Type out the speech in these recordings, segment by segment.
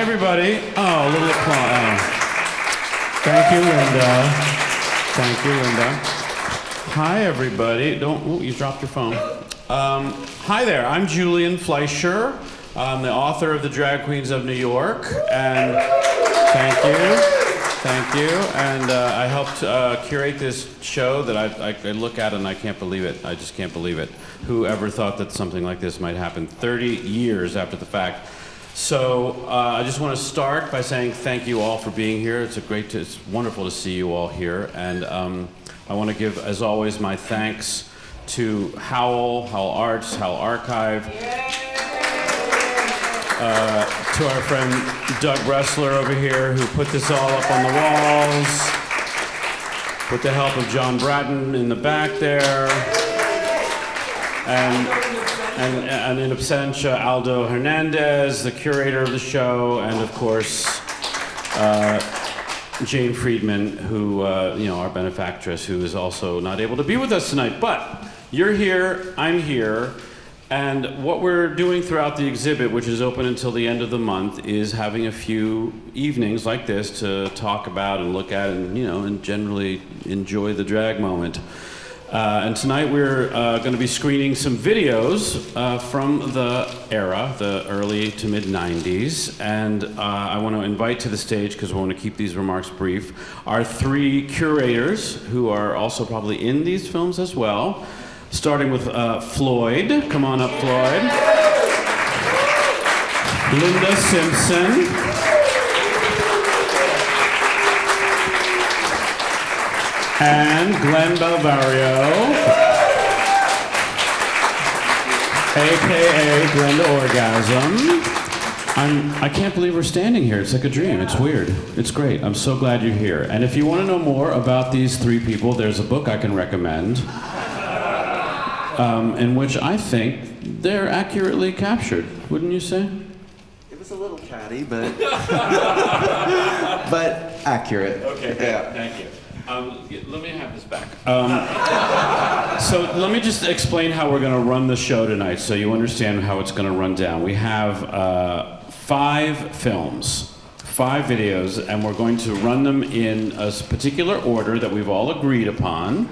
everybody. Oh, a little applause. Thank you, Linda. Thank you, Linda. Hi, everybody. You dropped your phone. Hi there, I'm Julian Fleisher. I'm the author of The Drag Queens of New York, and thank you. And I helped curate this show that I look at and I can't believe it. I just can't believe it. Who ever thought that something like this might happen 30 years after the fact? So I just want to start by saying thank you all for being here. It's wonderful to see you all here, and I want to give, as always, my thanks to Howl, Howl Arts, Howl Archive, to our friend Doug Bressler over here, who put this all up on the walls, with the help of John Bratton in the back there, and in absentia, Aldo Hernandez, the curator of the show, and of course, Jane Friedman, who, our benefactress, who is also not able to be with us tonight. But you're here, I'm here, and what we're doing throughout the exhibit, which is open until the end of the month, is having a few evenings like this to talk about and look at and generally enjoy the drag moment. And tonight we're going to be screening some videos from the era, the early to mid 90s. And I want to invite to the stage, because we want to keep these remarks brief, our three curators who are also probably in these films as well. Starting with Flloyd. Come on up, Flloyd. Linda Simpson. And Glennda a.k.a. Glennda Orgasm. I can't believe we're standing here. It's like a dream. It's weird. It's great. I'm so glad you're here. And if you want to know more about these three people, there's a book I can recommend in which I think they're accurately captured. Wouldn't you say? It was a little catty, but but accurate. Okay, yeah. Thank you. Let me have this back. So let me just explain how we're going to run the show tonight so you understand how it's going to run down. We have 5 films, 5 videos, and we're going to run them in a particular order that we've all agreed upon.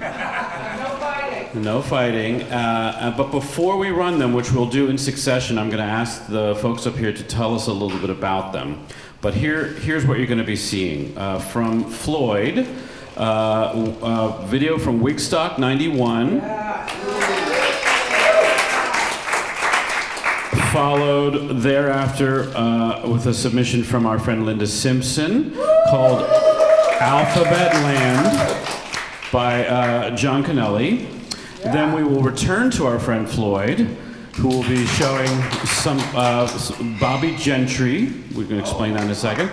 No fighting. But before we run them, which we'll do in succession, I'm going to ask the folks up here to tell us a little bit about them. But here's what you're going to be seeing. From Flloyd, video from Wigstock '91, followed thereafter with a submission from our friend Linda Simpson called Alphabet Land by John Connelly. Then we will return to our friend Flloyd, who will be showing some Bobby Gentry. We're going to explain that in a second.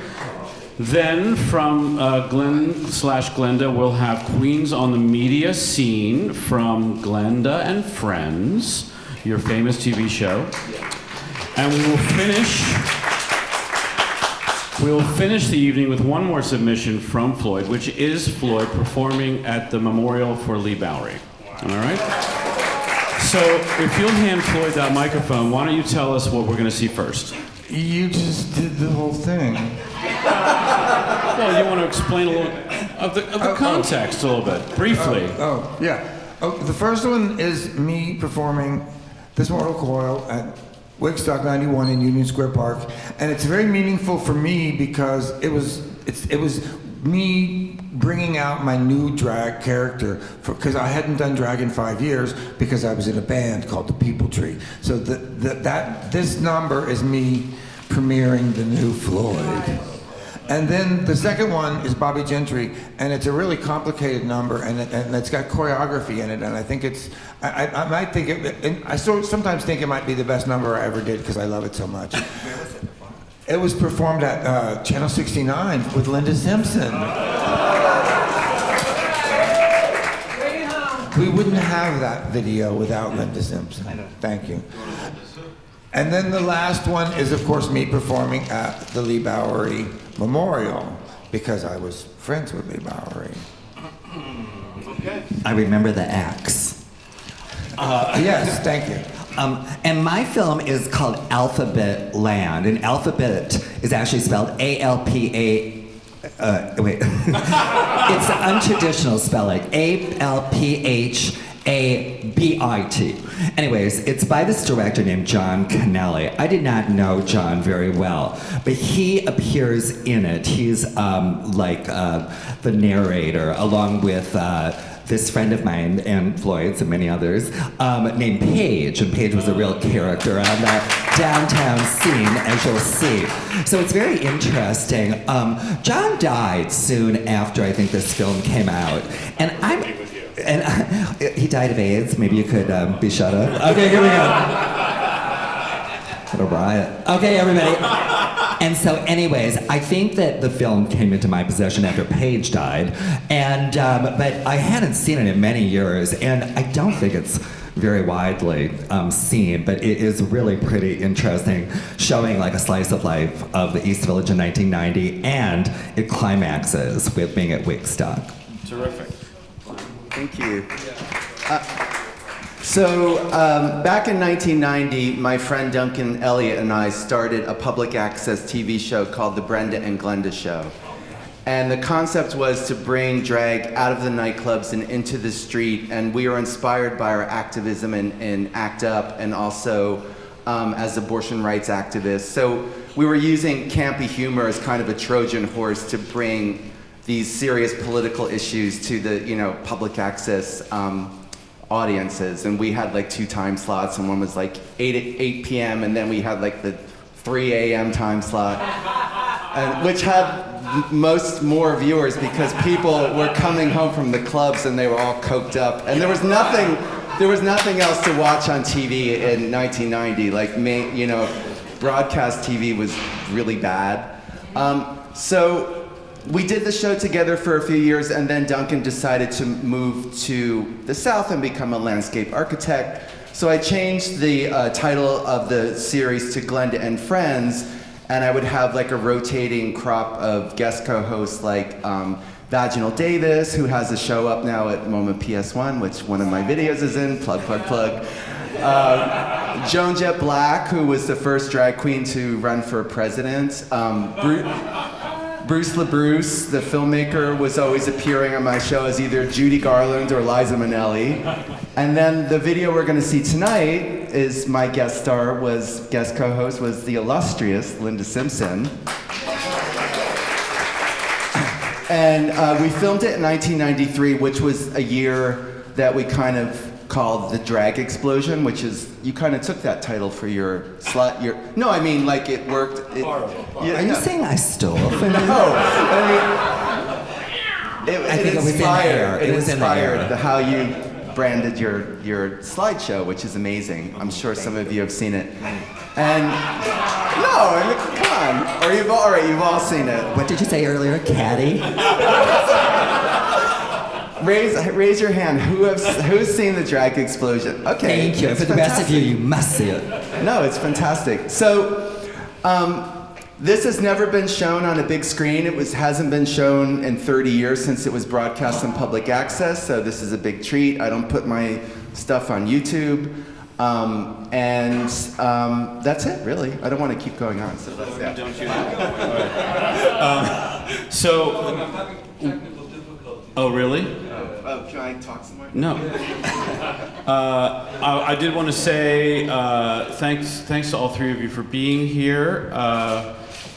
Then from Glenn/Glennda, we'll have Queens on the Media Scene from Glennda and Friends, your famous TV show. And we will finish the evening with one more submission from Flloyd, which is Flloyd performing at the Memorial for Lee Bowery. All right? So if you'll hand Flloyd that microphone, why don't you tell us what we're going to see first? You just did the whole thing. Well, you want to explain a little of the context a little bit, briefly. The first one is me performing This Mortal Coil at Wigstock '91 in Union Square Park, and it's very meaningful for me because it was me bringing out my new drag character, because I hadn't done drag in 5 years because I was in a band called the People Tree. So this number is me premiering the new Flloyd. And then the second one is Bobby Gentry, and it's a really complicated number, and it's got choreography in it, and I think I might think I sometimes think it might be the best number I ever did because I love it so much. It was performed at Channel 69 with Linda Simpson. We wouldn't have that video without Linda Simpson. Thank you. And then the last one is, of course, me performing at the Lee Bowery Memorial, because I was friends with Lee Bowery. Okay. I remember the axe. Yes, thank you. And my film is called Alphabet Land, and alphabet is actually spelled A-L-P-A. Wait. It's untraditional spelling. A-L-P-H-A-B-I-T. Anyways, it's by this director named John Connelly. I did not know John very well, but he appears in it. He's the narrator, along with this friend of mine and Flloyd's and many others, named Paige, and Paige was a real character on that downtown scene, as you'll see. So it's very interesting. John died soon after I think this film came out, and he died of AIDS. Maybe you could be shut up. Okay, here we go. What a riot. Okay, everybody. And so, anyways, I think that the film came into my possession after Paige died, and but I hadn't seen it in many years, and I don't think it's very widely seen, but it is really pretty interesting, showing like a slice of life of the East Village in 1990, and it climaxes with being at Wigstock. Terrific. Thank you. So back in 1990, my friend Duncan Elliott and I started a public access TV show called The Brenda and Glennda Show. And the concept was to bring drag out of the nightclubs and into the street, and we were inspired by our activism in ACT UP and also as abortion rights activists. So we were using campy humor as kind of a Trojan horse to bring these serious political issues to the public access audiences, and we had like 2 time slots, and one was like 8 p.m. and then we had like the 3 a.m. time slot, and which had more viewers because people were coming home from the clubs and they were all coked up, and there was nothing else to watch on TV in 1990. Like broadcast TV was really bad. So we did the show together for a few years, and then Duncan decided to move to the South and become a landscape architect. So I changed the title of the series to Glennda and Friends, and I would have like a rotating crop of guest co-hosts like Vaginal Davis, who has a show up now at Moment PS1, which one of my videos is in, plug. Joan Jett Black, who was the first drag queen to run for president. Bruce LaBruce, the filmmaker, was always appearing on my show as either Judy Garland or Liza Minnelli. And then the video we're going to see tonight is my guest co-host was the illustrious Linda Simpson. And we filmed it in 1993, which was a year that we kind of called the drag explosion, which is, you kind of took that title for your slot. No, I mean, like it worked. Are you saying I stole from you? No, I mean, It was in the air. How you branded your slideshow, which is amazing. I'm sure some of you have seen it. And no, I mean, come on. Or you've all seen it. What did you say earlier, Caddy? Raise your hand. Who's seen the drag explosion? Okay. Thank you. For the rest of you, you must see it. No, it's fantastic. So, this has never been shown on a big screen. It hasn't been shown in 30 years since it was broadcast on public access. So this is a big treat. I don't put my stuff on YouTube, and that's it, really. I don't want to keep going on. So that's it. Don't you? So. Oh, really? Oh, can I talk some more? No. I did want to say thanks to all 3 of you for being here.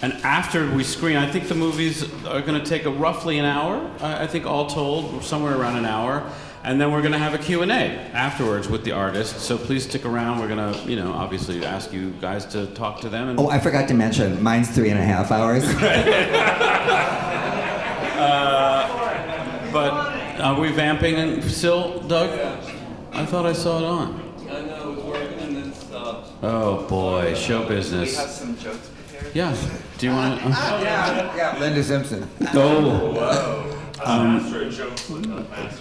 And after we screen, I think the movies are going to take roughly an hour. I think all told, somewhere around an hour. And then we're going to have a Q&A afterwards with the artists. So please stick around. We're going to, obviously ask you guys to talk to them. Oh, I forgot to mention, mine's 3.5 hours. But are we vamping and still, Doug? I thought I saw it on. I know, it's working and then stops. Oh boy, show business. We have some jokes prepared. Yeah. Do you want to? Yeah, Linda Simpson. Oh.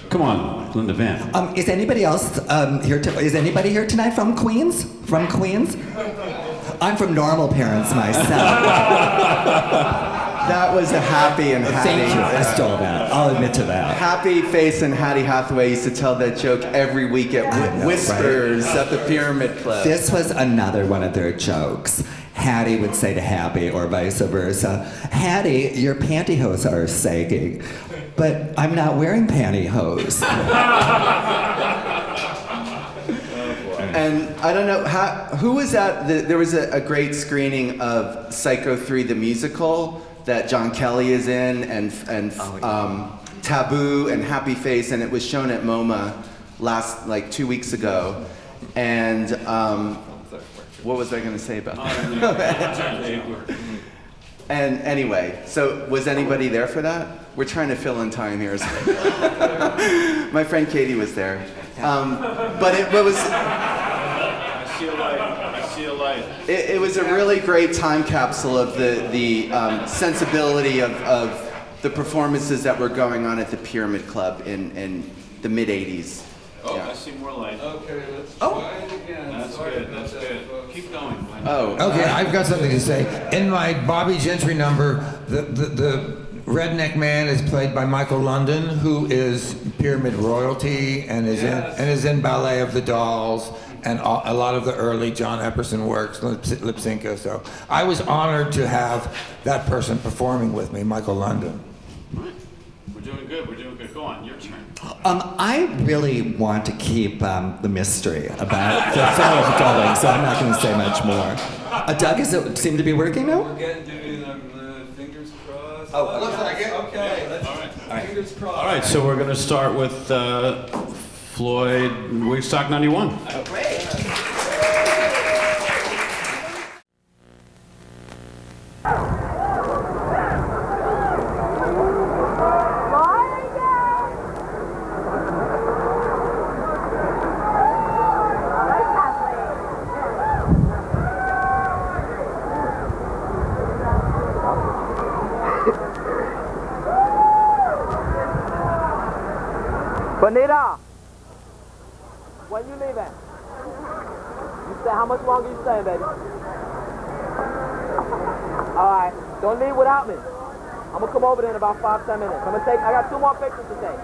Come on, Linda Vamp. Is anybody else here? Is anybody here tonight from Queens? From Queens? I'm from normal parents myself. That was a Happy and Hattie. Thank you. I stole that. I'll admit to that. Happy Face and Hattie Hathaway used to tell that joke every week at Whispers at the Pyramid Club. This was another one of their jokes. Hattie would say to Happy, or vice versa, Hattie, your pantyhose are sagging, but I'm not wearing pantyhose. And I don't know, who was at, there was a great screening of Psycho 3 the musical that John Kelly is in, and Taboo and Happy Face, and it was shown at MoMA like 2 weeks ago. And what was I going to say about that? And anyway, so was anybody there for that? We're trying to fill in time here. My friend Katie was there. But it was... I see a light. I see a light. It was a really great time capsule of the sensibility of the performances that were going on at the Pyramid Club in the mid-'80s. Oh, Yeah. I see more light. Okay, let's try it again. That's good. That's good. Keep going. Oh. Okay, I've got something to say. In my Bobby Gentry number, the redneck man is played by Michael London, who is Pyramid royalty and is in Ballet of the Dolls and a lot of the early John Epperson works, Lip Sync. So I was honored to have that person performing with me, Michael London. We're doing good. We're doing good. Go on. Your turn. I really want to keep the mystery about the film going, so I'm not going to say much more. Doug, does it seem to be working now? We're getting to fingers crossed. Oh, looks like it. Okay, let's All right. fingers crossed. All right, so we're going to start with Flloyd, Woodstock 91. Bonita, when you leaving? You stay, how much longer you staying, baby? Alright, don't leave without me. I'm gonna come over there in about 5-10 minutes. I got 2 more pictures to take.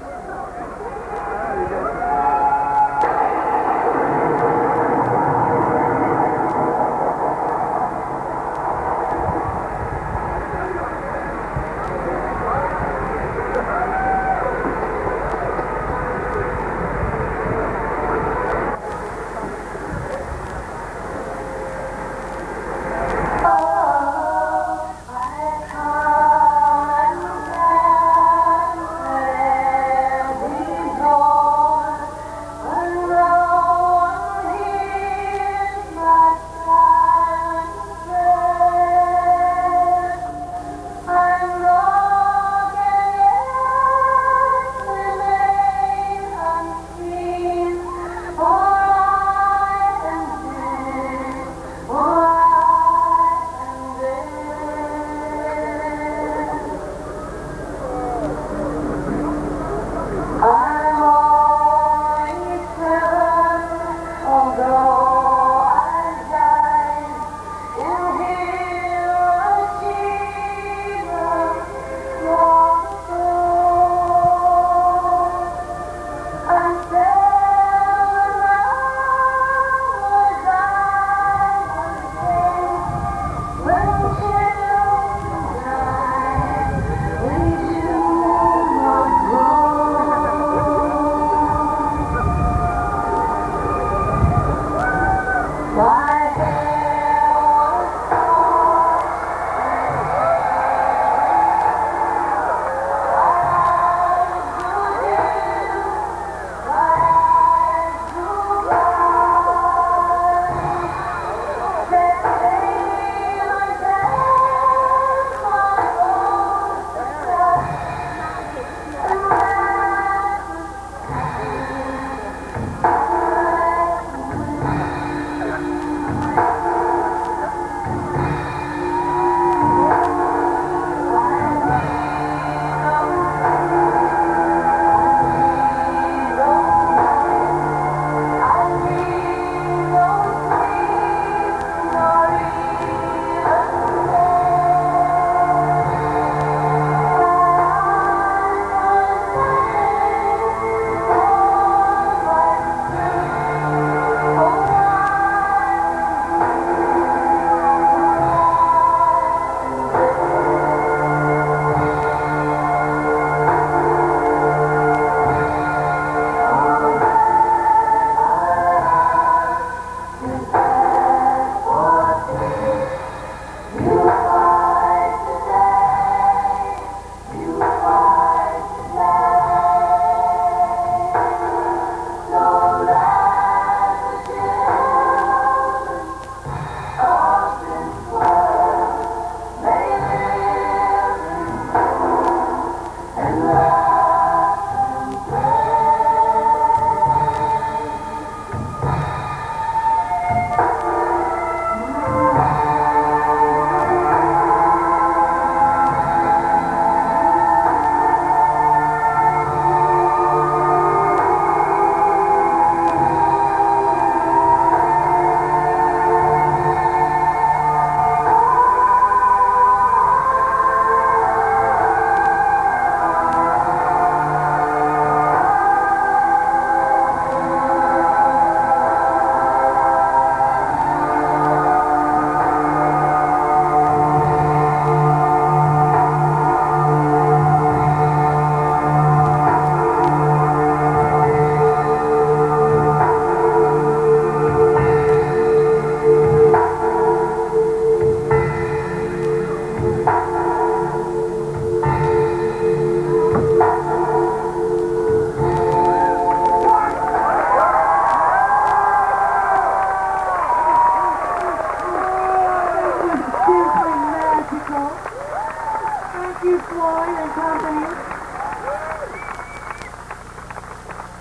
Flloyd and company.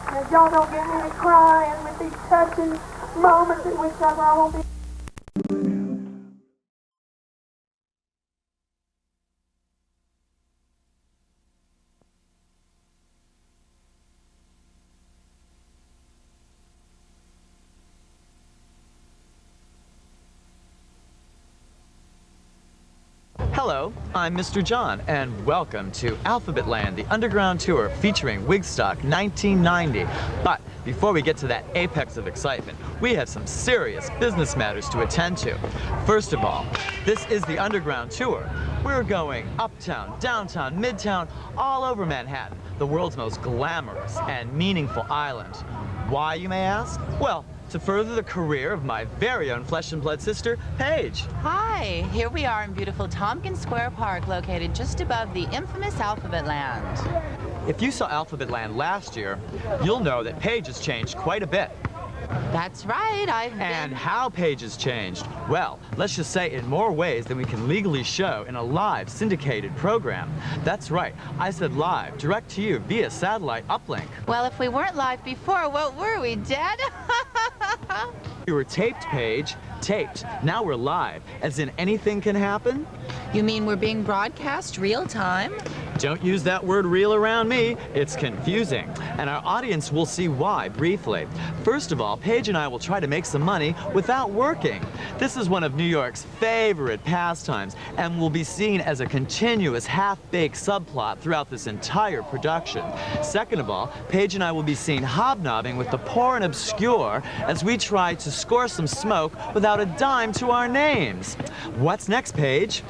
And if y'all don't get me crying with these touching moments in which I won't be. Hello, I'm Mr. John, and welcome to Alphabet Land, the underground tour featuring Wigstock 1990. But before we get to that apex of excitement, we have some serious business matters to attend to. First of all, this is the underground tour. We're going uptown, downtown, midtown, all over Manhattan, the world's most glamorous and meaningful island. Why, you may ask? Well, to further the career of my very own flesh and blood sister, Paige. Hi, here we are in beautiful Tompkins Square Park, located just above the infamous Alphabet Land. If you saw Alphabet Land last year, you'll know that Paige has changed quite a bit. That's right, And how Paige has changed? Well, let's just say in more ways than we can legally show in a live syndicated program. That's right, I said live, direct to you via satellite uplink. Well, if we weren't live before, what were we, dead? We were taped, Paige. Taped. Now we're live, as in anything can happen. You mean we're being broadcast real time? Don't use that word real around me. It's confusing. And our audience will see why briefly. First of all, Paige and I will try to make some money without working. This is one of New York's favorite pastimes and will be seen as a continuous half-baked subplot throughout this entire production. Second of all, Paige and I will be seen hobnobbing with the poor and obscure as we try to score some smoke without a dime to our names. What's next, Paige?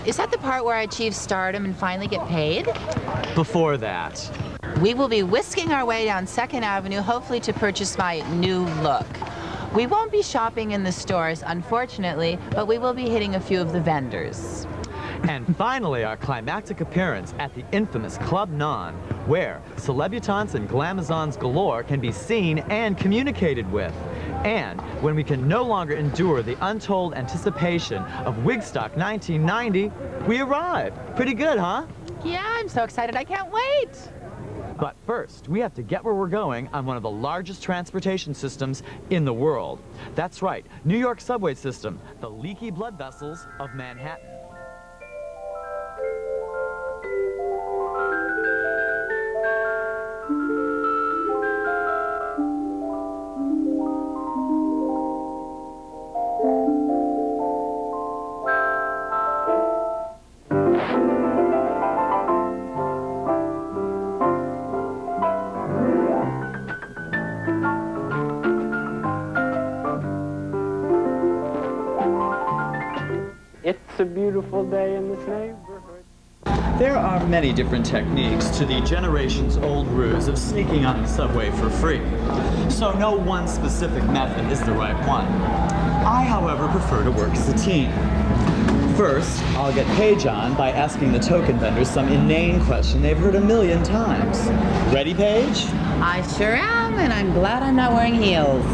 Is that the part where I achieve stardom and finally get paid? Before that. We will be whisking our way down 2nd Avenue, hopefully to purchase my new look. We won't be shopping in the stores, unfortunately, but we will be hitting a few of the vendors. And finally, our climactic appearance at the infamous Club Non, where celebutantes and glamazons galore can be seen and communicated with. And when we can no longer endure the untold anticipation of Wigstock 1990, we arrive. Pretty good, huh? Yeah, I'm so excited, I can't wait! But first, we have to get where we're going on one of the largest transportation systems in the world. That's right, New York subway system, the leaky blood vessels of Manhattan. It's a beautiful day in this neighborhood. There are many different techniques to the generations-old ruse of sneaking on the subway for free. So no one specific method is the right one. I, however, prefer to work as a team. First, I'll get Paige on by asking the token vendors some inane question they've heard a million times. Ready, Paige? I sure am, and I'm glad I'm not wearing heels.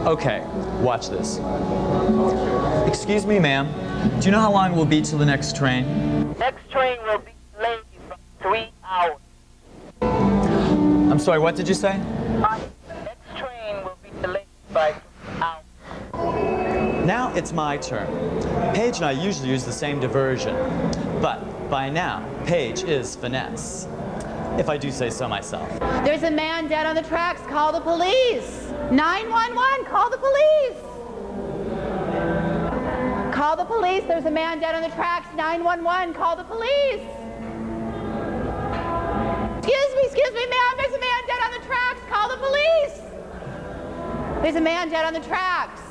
Okay, watch this. Excuse me, ma'am. Do you know how long it will be till the next train? Next train will be late for 3 hours. I'm sorry, what did you say? Next train will be delayed by 3 hours. Now it's my turn. Paige and I usually use the same diversion, but by now, Paige is finesse, if I do say so myself. There's a man dead on the tracks, call the police! 911, call the police! Call the police, there's a man dead on the tracks, 911, call the police! Excuse me, ma'am, there's a man dead on the tracks, call the police! There's a man dead on the tracks.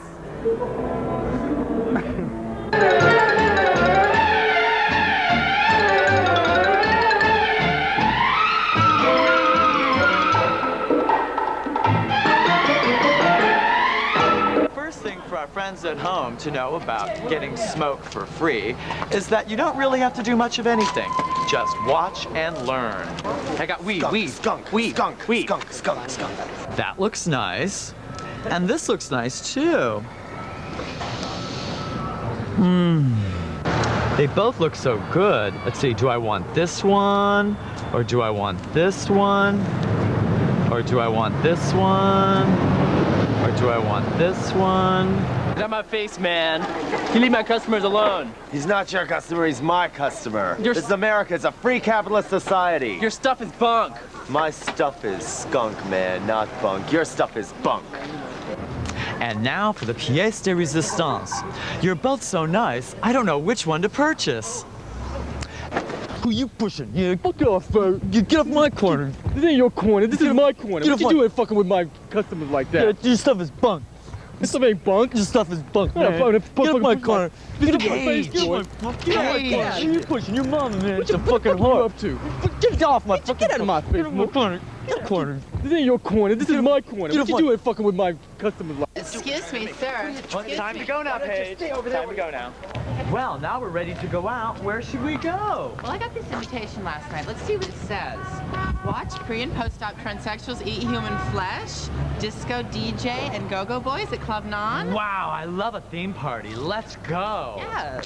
First thing for our friends at home to know about getting smoke for free is that you don't really have to do much of anything. Just watch and learn. I got weed, skunk, weed, skunk, weed. skunk, skunk, skunk. That looks nice. And this looks nice too. They both look so good. Let's see, do I want this one? Or do I want this one? Or do I want this one? Or do I want this one? Get out my face, man. You leave my customers alone. He's not your customer, he's my customer. Your This is America, it's a free capitalist society. Your stuff is bunk. My stuff is skunk, man, not bunk. Your stuff is bunk. And now for the pièce de résistance. You're both so nice, I don't know which one to purchase. Who you pushing? Yeah, fuck off, you get off my corner. This ain't your corner. This is my corner. Get What you off my- doing fucking with my customers like that? Yeah, your stuff is bunk. This stuff ain't bunk. Your stuff is bunk, Yeah, man. fucking- Get off my fucking- corner. Get off my Hey, face, get boy. off my Get off my corner. corner. Who you pushing? Your mama, man. What It's a the fuck fucking are you whore. up to? Get off my fucking Get out of my face, Get off my mo- corner. Your corner. This ain't your corner. This is my corner. Get What off you my- doing fucking with my customers like that? Excuse me, sir. Excuse Time me. to go now, Paige. Time to go now. Well, now we're ready to go out. Where should we go? Well, I got this invitation last night. Let's see what it says. Watch pre- and post-op transsexuals eat human flesh, disco DJ, and go-go boys at Club Non. Wow, I love a theme party. Let's go. Yeah.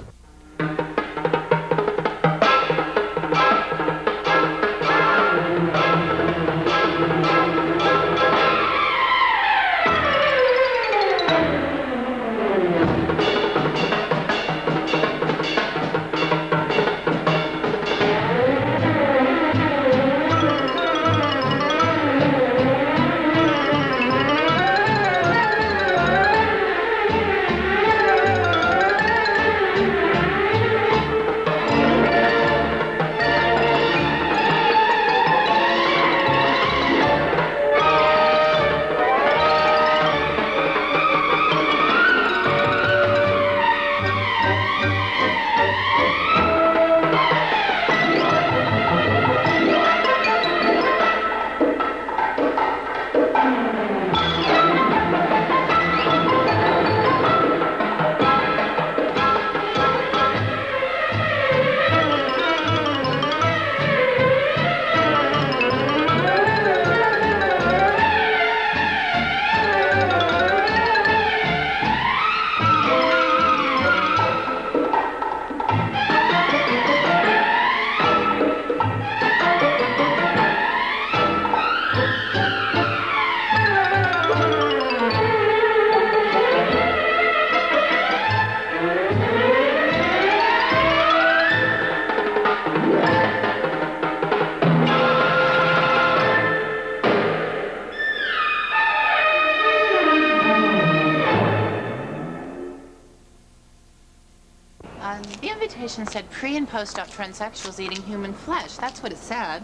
The invitation said pre- and post-op transsexuals eating human flesh. That's what it said.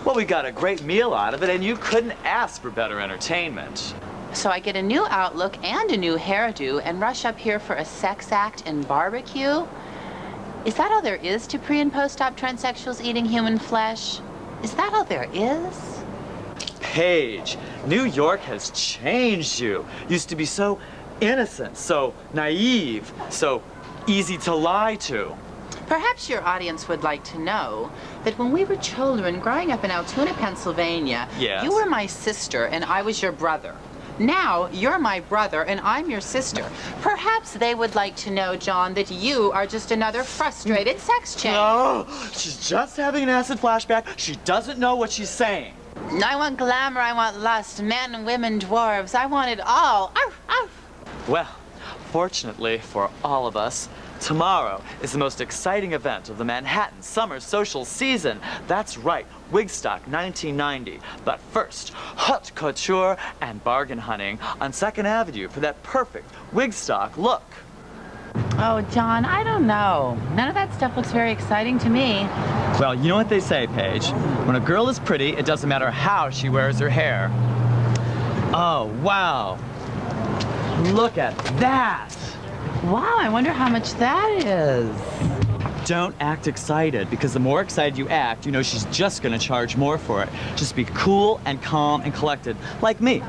Well, we got a great meal out of it, and you couldn't ask for better entertainment. So I get a new outlook and a new hairdo and rush up here for a sex act and barbecue? Is that all there is to pre- and post-op transsexuals eating human flesh? Is that all there is? Paige, New York has changed you. Used to be so innocent, so naive, so easy to lie to. Perhaps your audience would like to know that when we were children growing up in Altoona, Pennsylvania, Yes. you were my sister and I was your brother. Now you're my brother and I'm your sister. Perhaps they would like to know, John, that you are just another frustrated sex change. No, she's just having an acid flashback. She doesn't know what she's saying. I want glamour, I want lust, men, women, dwarves. I want it all. Arf, arf. Well, fortunately for all of us, tomorrow is the most exciting event of the Manhattan summer social season. That's right, Wigstock 1990. But first, haute couture and bargain hunting on 2nd Avenue for that perfect Wigstock look. Oh, John, I don't know. None of that stuff looks very exciting to me. Well, you know what they say, Paige. When a girl is pretty, it doesn't matter how she wears her hair. Oh, wow. Look at that. Wow, I wonder how much that is. Don't act excited, because the more excited you act, you know she's just gonna charge more for it. Just be cool and calm and collected, like me.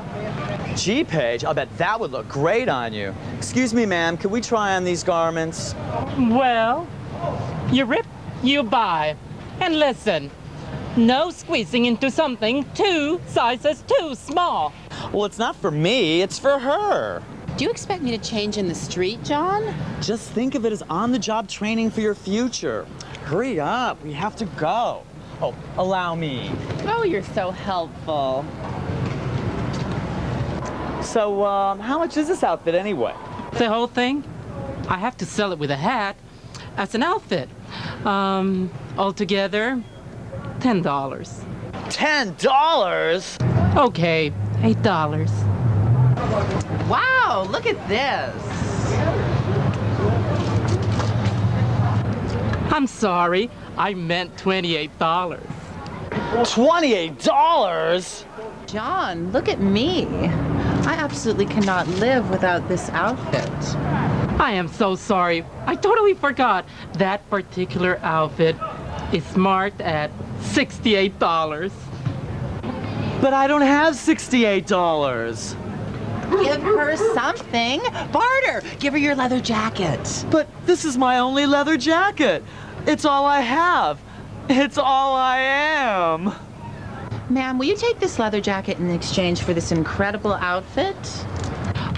Gee, Paige, I'll bet that would look great on you. Excuse me, ma'am, could we try on these garments? Well, you rip, you buy. And listen, no squeezing into something 2 sizes too small. Well, it's not for me, it's for her. Do you expect me to change in the street, John? Just think of it as on-the-job training for your future. Hurry up, we have to go. Oh, allow me. Oh, you're so helpful. So, how much is this outfit anyway? The whole thing? I have to sell it with a hat as an outfit. Altogether, $10. $10? Okay, $8. Wow, look at this. I'm sorry, I meant $28. $28? John, look at me. I absolutely cannot live without this outfit. I am so sorry. I totally forgot. That particular outfit is marked at $68. But I don't have $68. Give her something. Barter. Give her your leather jacket. But this is my only leather jacket. It's all I have. It's all I am. Ma'am, will you take this leather jacket in exchange for this incredible outfit?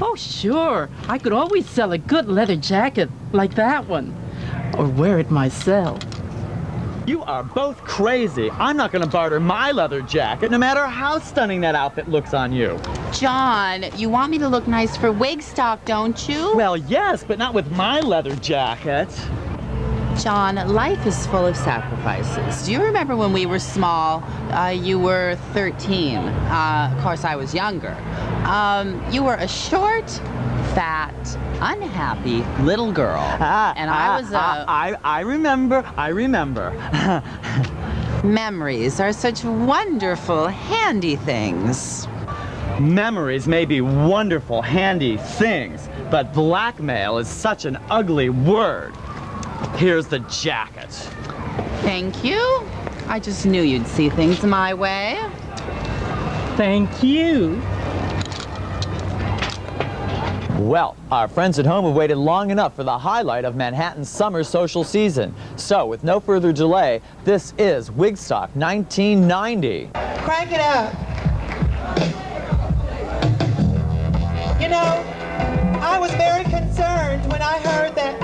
Oh, sure. I could always sell a good leather jacket like that one. Or wear it myself. You are both crazy. I'm not gonna barter my leather jacket, no matter how stunning that outfit looks on you. John, you want me to look nice for Wigstock, don't you? Well, yes, but not with my leather jacket. John, life is full of sacrifices. Do you remember when we were small? You were 13. Of course, I was younger. You were a short, fat, unhappy little girl. And I was a... I remember. Memories are such wonderful, handy things. Memories may be wonderful, handy things, but blackmail is such an ugly word. Here's the jacket. Thank you. I just knew you'd see things my way. Thank you. Well, our friends at home have waited long enough for the highlight of Manhattan's summer social season. So, with no further delay, this is Wigstock 1990. Crank it up. You know, I was very concerned when I heard that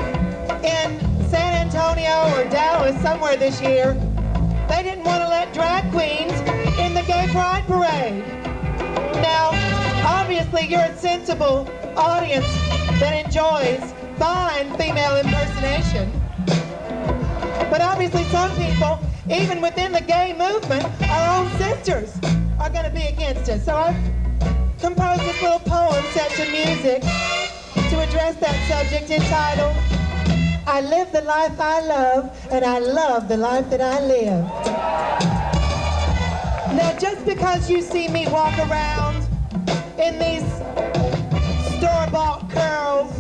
in San Antonio or Dallas, somewhere this year, they didn't want to let drag queens in the gay pride parade. Now, obviously you're a sensible audience that enjoys fine female impersonation. But obviously some people, even within the gay movement, our own sisters, are going to be against us. So I've composed this little poem set to music to address that subject entitled, I live the life I love, and I love the life that I live. Now, just because you see me walk around in these store-bought curls,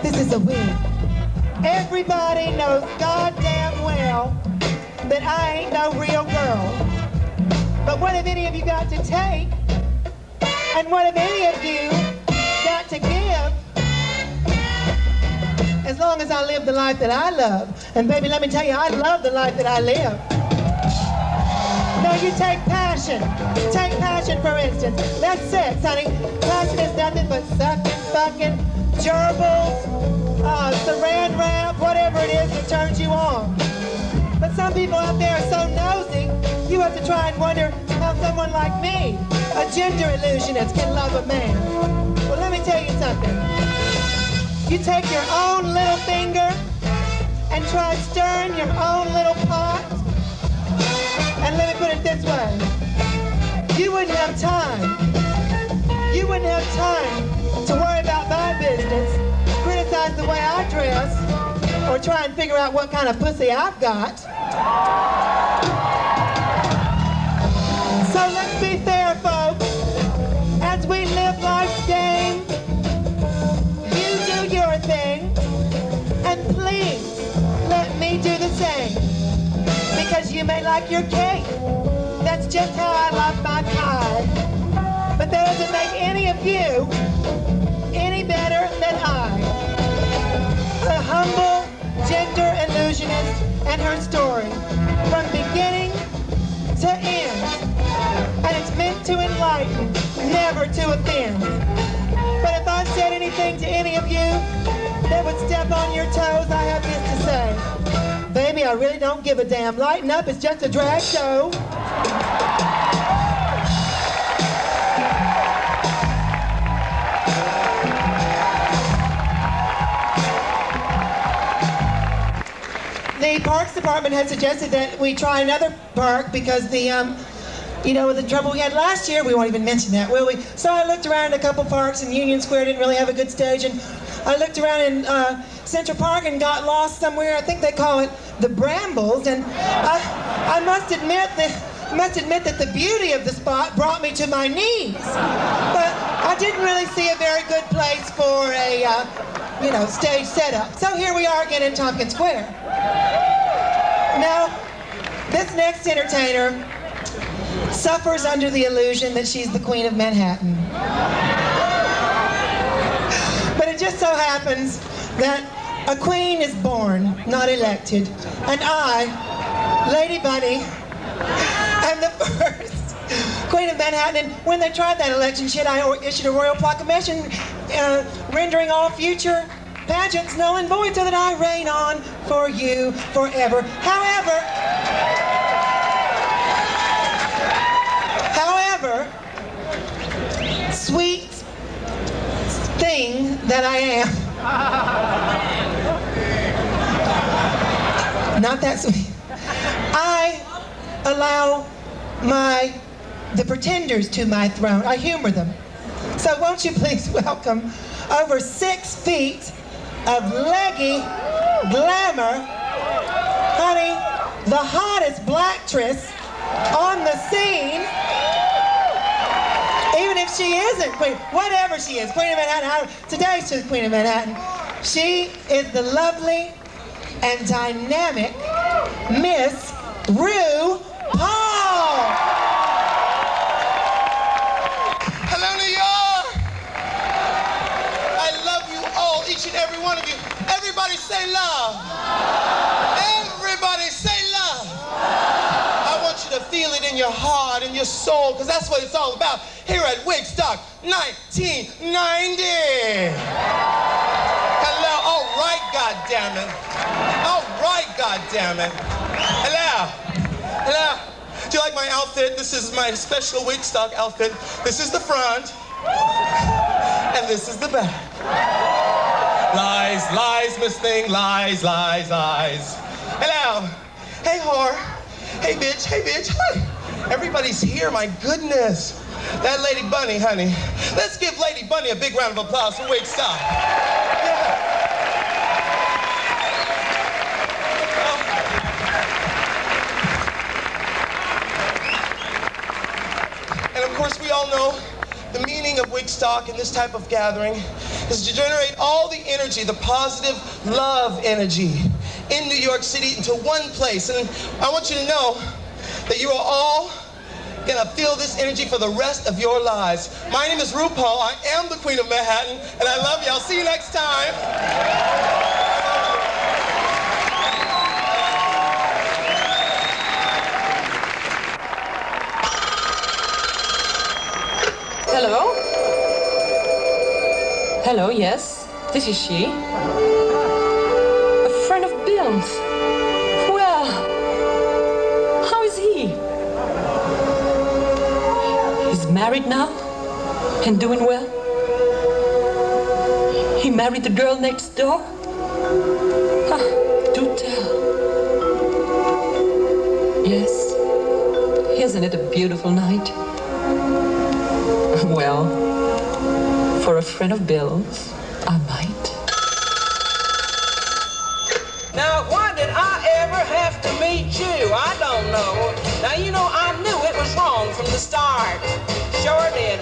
this is a wig. Everybody knows goddamn well that I ain't no real girl. But what have any of you got to take? And what have any of you got to give? As long as I live the life that I love. And baby, let me tell you, I love the life that I live. Now you take passion. Take passion, for instance. That's sex, honey. Passion is nothing but sucking, fucking, gerbils, saran wrap, whatever it is that turns you on. But some people out there are so nosy, you have to try and wonder how someone like me, a gender illusionist, can love a man. Well, let me tell you something. You take your own little finger and try stirring your own little pot. And let me put it this way. You wouldn't have time. You wouldn't have time to worry about my business, criticize the way I dress, or try and figure out what kind of pussy I've got. So let's be fair, folks. As we live life's game, your thing, and please let me do the same, because you may like your cake, that's just how I like my pie, but that doesn't make any of you any better than I, a humble gender illusionist and her story, from beginning to end, and it's meant to enlighten, never to offend. But if I've said anything to up on your toes, I have this to say. Baby, I really don't give a damn. Lighten up, it's just a drag show. The Parks Department had suggested that we try another park because the the trouble we had last year, we won't even mention that, will we? So I looked around a couple parks, and Union Square didn't really have a good stage, and I looked around in Central Park and got lost somewhere. I think they call it the Brambles, and I must admit that the beauty of the spot brought me to my knees. But I didn't really see a very good place for a stage setup. So here we are again in Tompkins Square. Now, this next entertainer suffers under the illusion that she's the Queen of Manhattan. But it just so happens that a queen is born, not elected. And I, Lady Bunny, am the first Queen of Manhattan. And when they tried that election, I issued a royal proclamation rendering all future pageants null and void so that I reign on for you forever. However, sweet thing that I am. Not that sweet. I allow the pretenders to my throne. I humor them. So won't you please welcome over 6 feet of leggy glamour, honey, the hottest blacktress on the scene. Even if she isn't Queen, whatever she is, Queen of Manhattan, today she's Queen of Manhattan. She is the lovely and dynamic Miss RuPaul. Hello, New York. I love you all, each and every one of you. Everybody say love. Everybody say love. I want you to feel it in your heart and your soul, because that's what it's all about here at Wigstock 1990. Hello, all right, goddammit. All right, goddammit. Hello, hello. Do you like my outfit? This is my special Wigstock outfit. This is the front, and this is the back. Lies, lies, Miss Thing, lies, lies, lies. Hello. Hey, whore. Hey, bitch. Hey, bitch. Hi. Everybody's here, my goodness. That Lady Bunny, honey. Let's give Lady Bunny a big round of applause for Wigstock. Yeah. And of course, we all know the meaning of Wigstock in this type of gathering is to generate all the energy, the positive love energy in New York City into one place. And I want you to know that you are all gonna feel this energy for the rest of your lives. My name is RuPaul. I am the Queen of Manhattan, and I love you. I'll see you next time. Hello? Hello, yes, this is she. A friend of Bill's. Well, how is he? He's married now and doing well. He married the girl next door. Do tell. Yes, isn't it a beautiful night? Well, for a friend of Bill's, I might. Now, why did I ever have to meet you? I don't know. Now, you know, I knew it was wrong from the start. Sure did.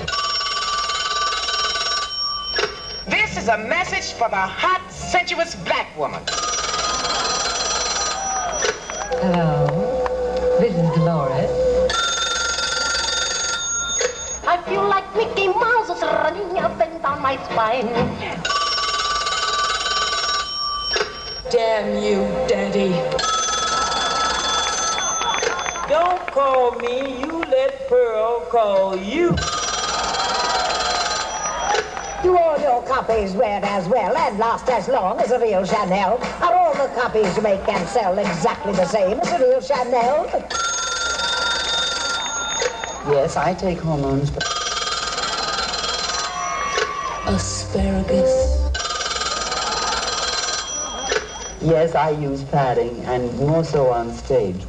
This is a message for the hot, sensuous black woman. Hello, this is Dolores. I feel like Mickey Mouse is running up and down my spine. Damn you, Daddy. Don't call me, you let Pearl call you. Do all your copies wear as well and last as long as a real Chanel? Are all the copies you make and sell exactly the same as a real Chanel? Yes, I take hormones, but... Asparagus. Yes, I use padding, and more so on stage.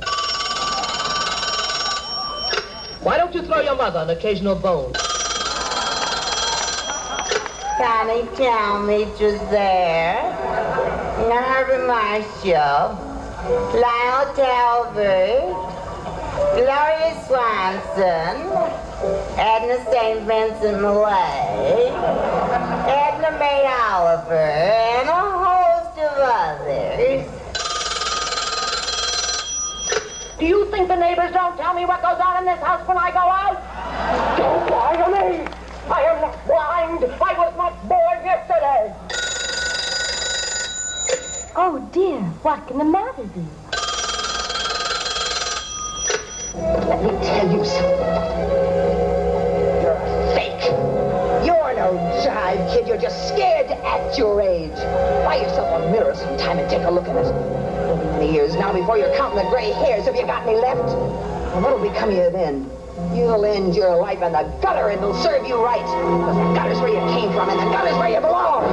Why don't you throw your mother an occasional bone? Can you tell me to there? Never Marshall, Lyle Talbot, Gloria Swanson, Edna St. Vincent Millay, Edna May Oliver, and a host of others. Do you think the neighbors don't tell me what goes on in this house when I go out? Don't lie to me! I am not blind! I was not born yesterday! Oh dear, what can the matter be? Let me tell you something. You're a fake. You're no jive, kid. You're just scared to act your age. Buy yourself a mirror sometime and take a look at it. It'll be many years now before you're counting the gray hairs. Have you got any left? And what'll become of you then? You'll end your life in the gutter and it'll serve you right. Because the gutter's where you came from and the gutter's where you belong.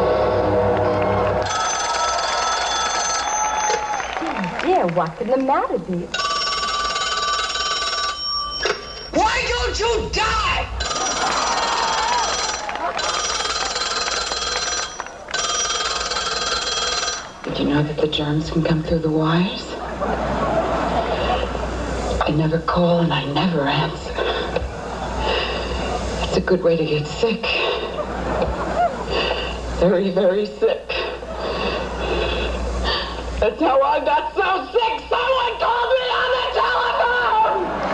Oh dear, what can the matter be? Why don't you die? Did you know that the germs can come through the wires? I never call and I never answer. It's a good way to get sick. Very, very sick. That's how I got so sick. Someone called me on the telephone!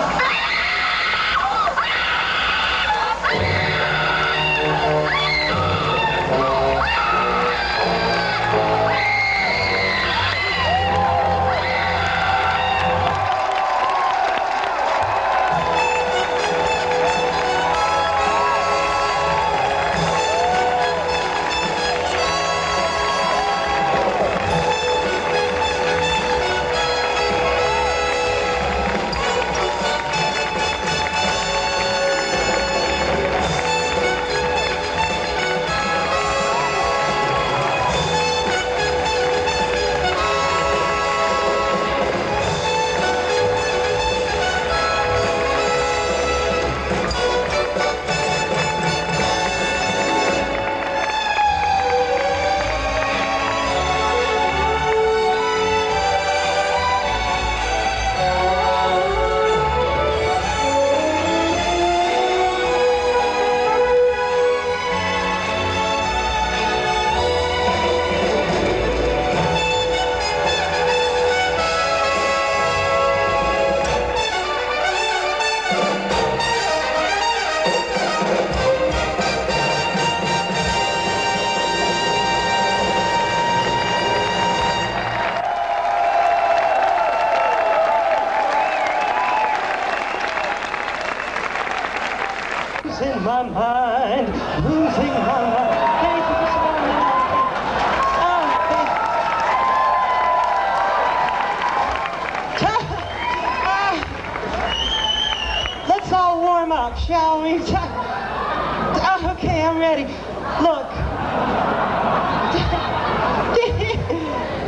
Losing my mind, losing my mind. Thank you for supporting me. Let's all warm up, shall we? Okay, I'm ready. Look.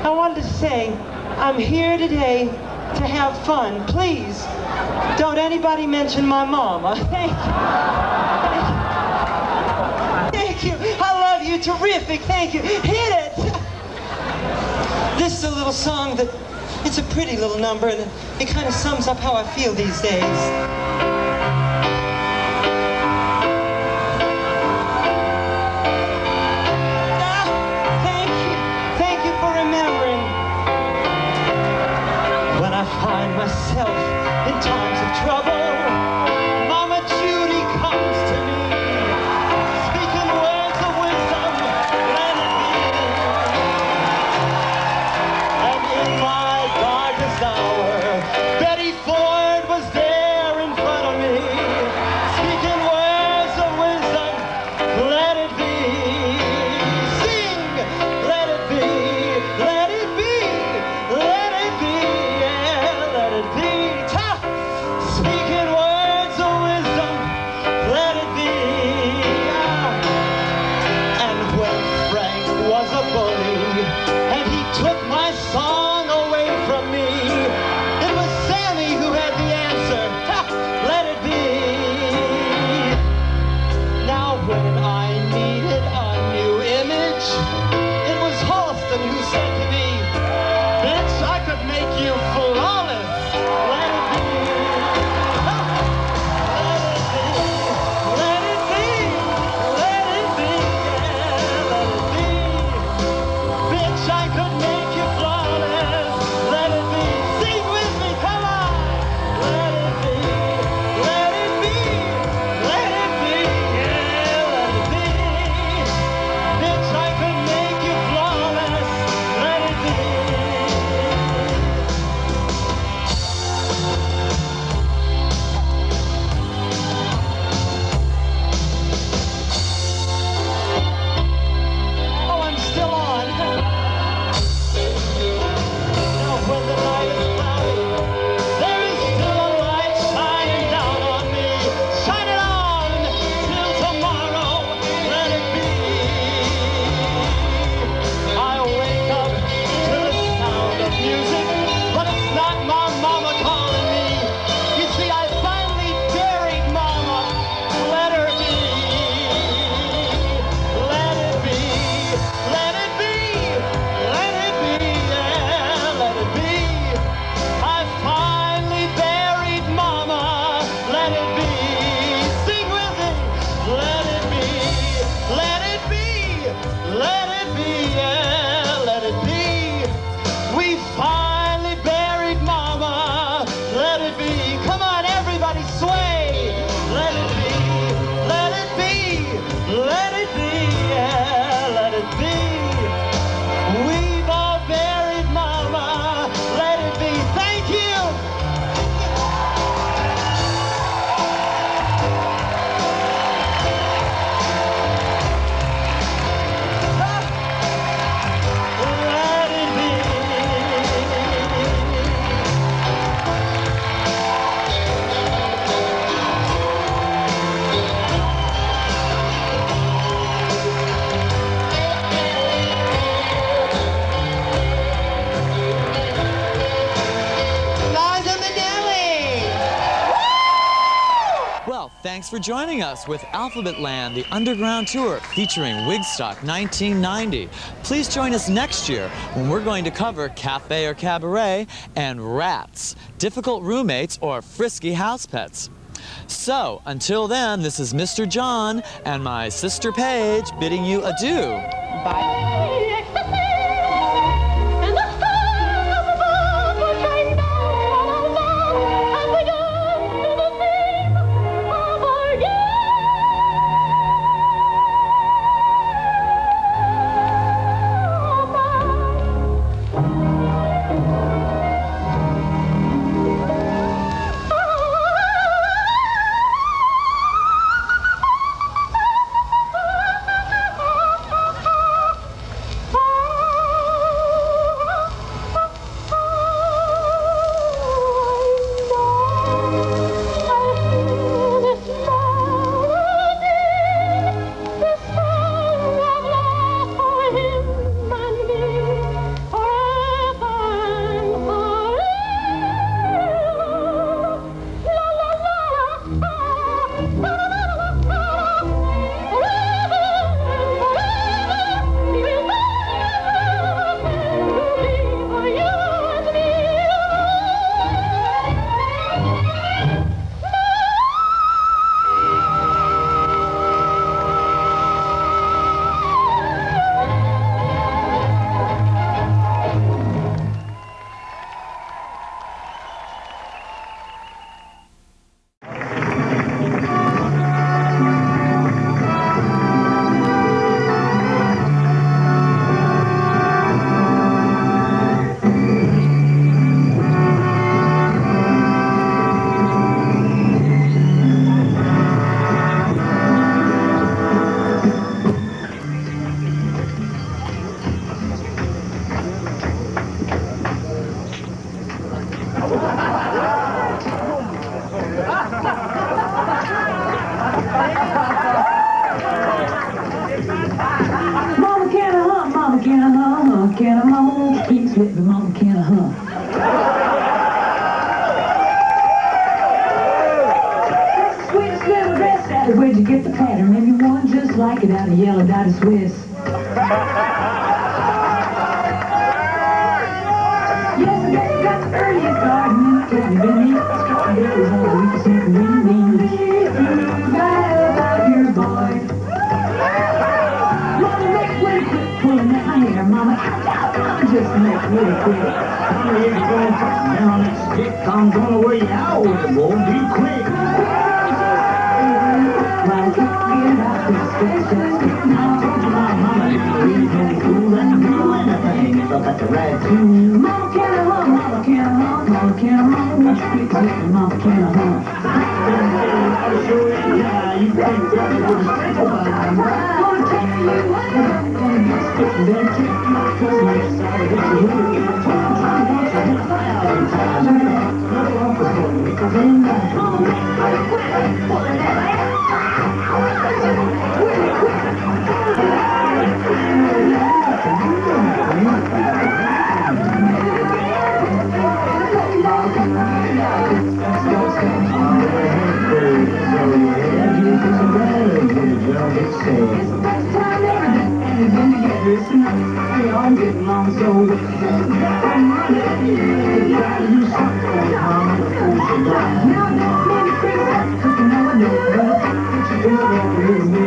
I wanted to say, I'm here today to have fun. Please, don't anybody mention my mama. Thank you. Thank you. I love you. Terrific. Thank you. Hit it. This is a little song that, it's a pretty little number, and it kind of sums up how I feel these days. I find myself in times of trouble, Mama Judy comes to me, speaking words of wisdom, let it be. And in my darkest hour, Betty Ford was there in front of me, speaking words of wisdom, let it be. person who said to me, bitch, I could make you flawless. Let it be. Let it be. Let it be. Yeah, let it be. Bitch, I could make you flawless. Let it be. Sing with me, come on. Let it be. Let it be. Let it be. Yeah, let it be. Bitch, I could make you flawless. Let it be. Oh, I'm still on. Now when the night is cloudy, there is still a light shining down on me. Shine it on till tomorrow. Let it be. I wake up to the sound of music, but it's not my mama calling me. You see, I finally buried mama. Let her be. Let it be. Let it be. Let it be. Yeah, let it be. I finally buried mama. Let it be. Sing with me. Let it be. Let it be. Let it be. Yeah, let it be. We finally buried mama. Let it be. Come on, everybody, sway. Let it be. Let it be. Let it be. Yeah, let it be. We've all buried mama. Let it be. Thank you. Let it be. Liza Minnelli. Well, thanks for joining us with Alphabet Land, the underground tour featuring Wigstock 1990. Please join us next year when we're going to cover Cafe or Cabaret and Rats, difficult roommates or frisky house pets. So, until then, this is Mr. John and my sister Paige bidding you adieu. Mama, can I hunt? Mama, can I hunt? Can I mama keep slipping? Mama, can I hunt? Sweetest little dress, Sally, where'd you get the pattern? Maybe one just like it out of yellow dotted Swiss. I'm gonna wear you out with it, boy. Be quick. Well, get out this station. I told you my mama didn't leave no fool and do anything if I got the right to. Mama can I hum, mama can I hum, mama can I hum. What you fix it, mama can I hum. I'll show you how you think that you would have I'm gonna tell you what I'm gonna get sticking there. Take my cousin, I'm sorry that you really get a time. I want to hit 1,000 times. I'm getting along so I'm running. Gotta do something, mama. Now don't make me crazy. Cause you know I know better. But you don't want to lose me.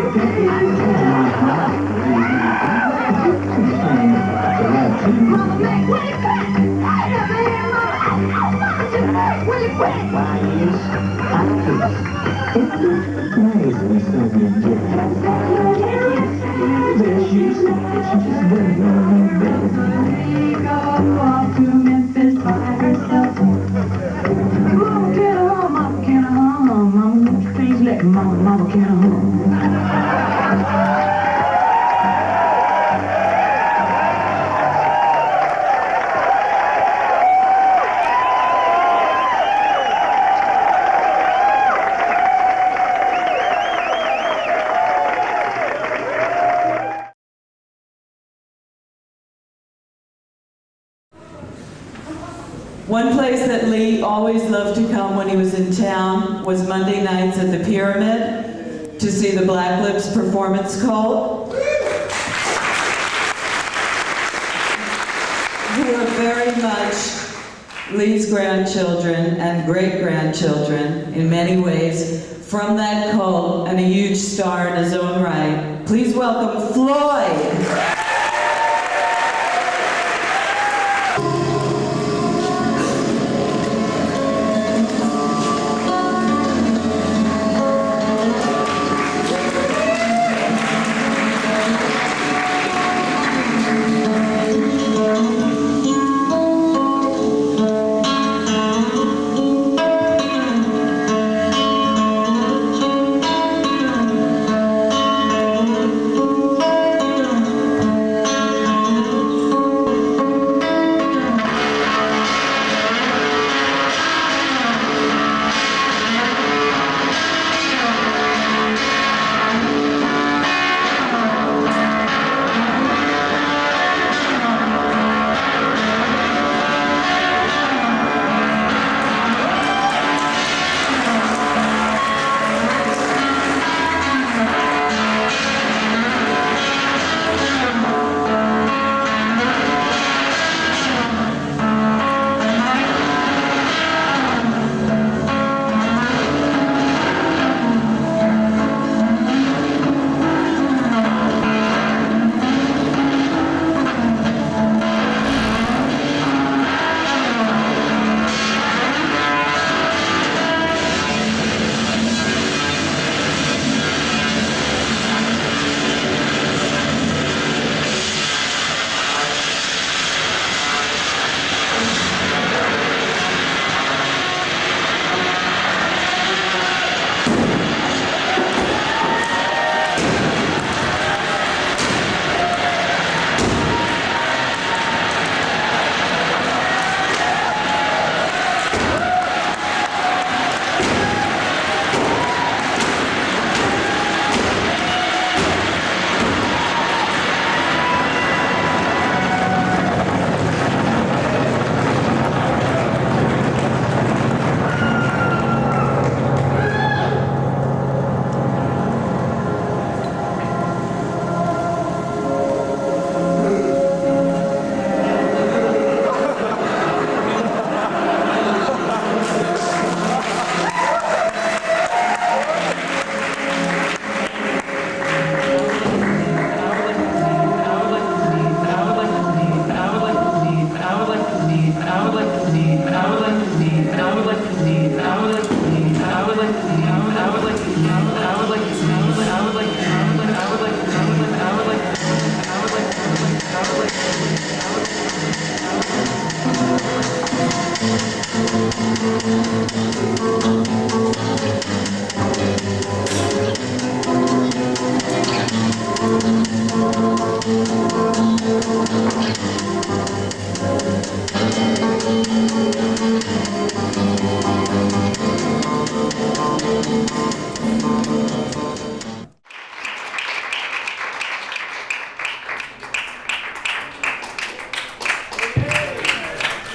Mama, make way back. I never hear mama. Tonight, will you quit? Why, yes, I kiss. It's crazy when something gets. There she is. She's just very go off to Memphis by herself. Mama can I hum, mama can I hum, mama please let mama can I hum. One place that Lee always loved to come when he was in town was Monday nights at the Pyramid to see the Black Lips Performance Cult, who are very much Lee's grandchildren and great-grandchildren in many ways from that cult and a huge star in his own right. Please welcome Flloyd.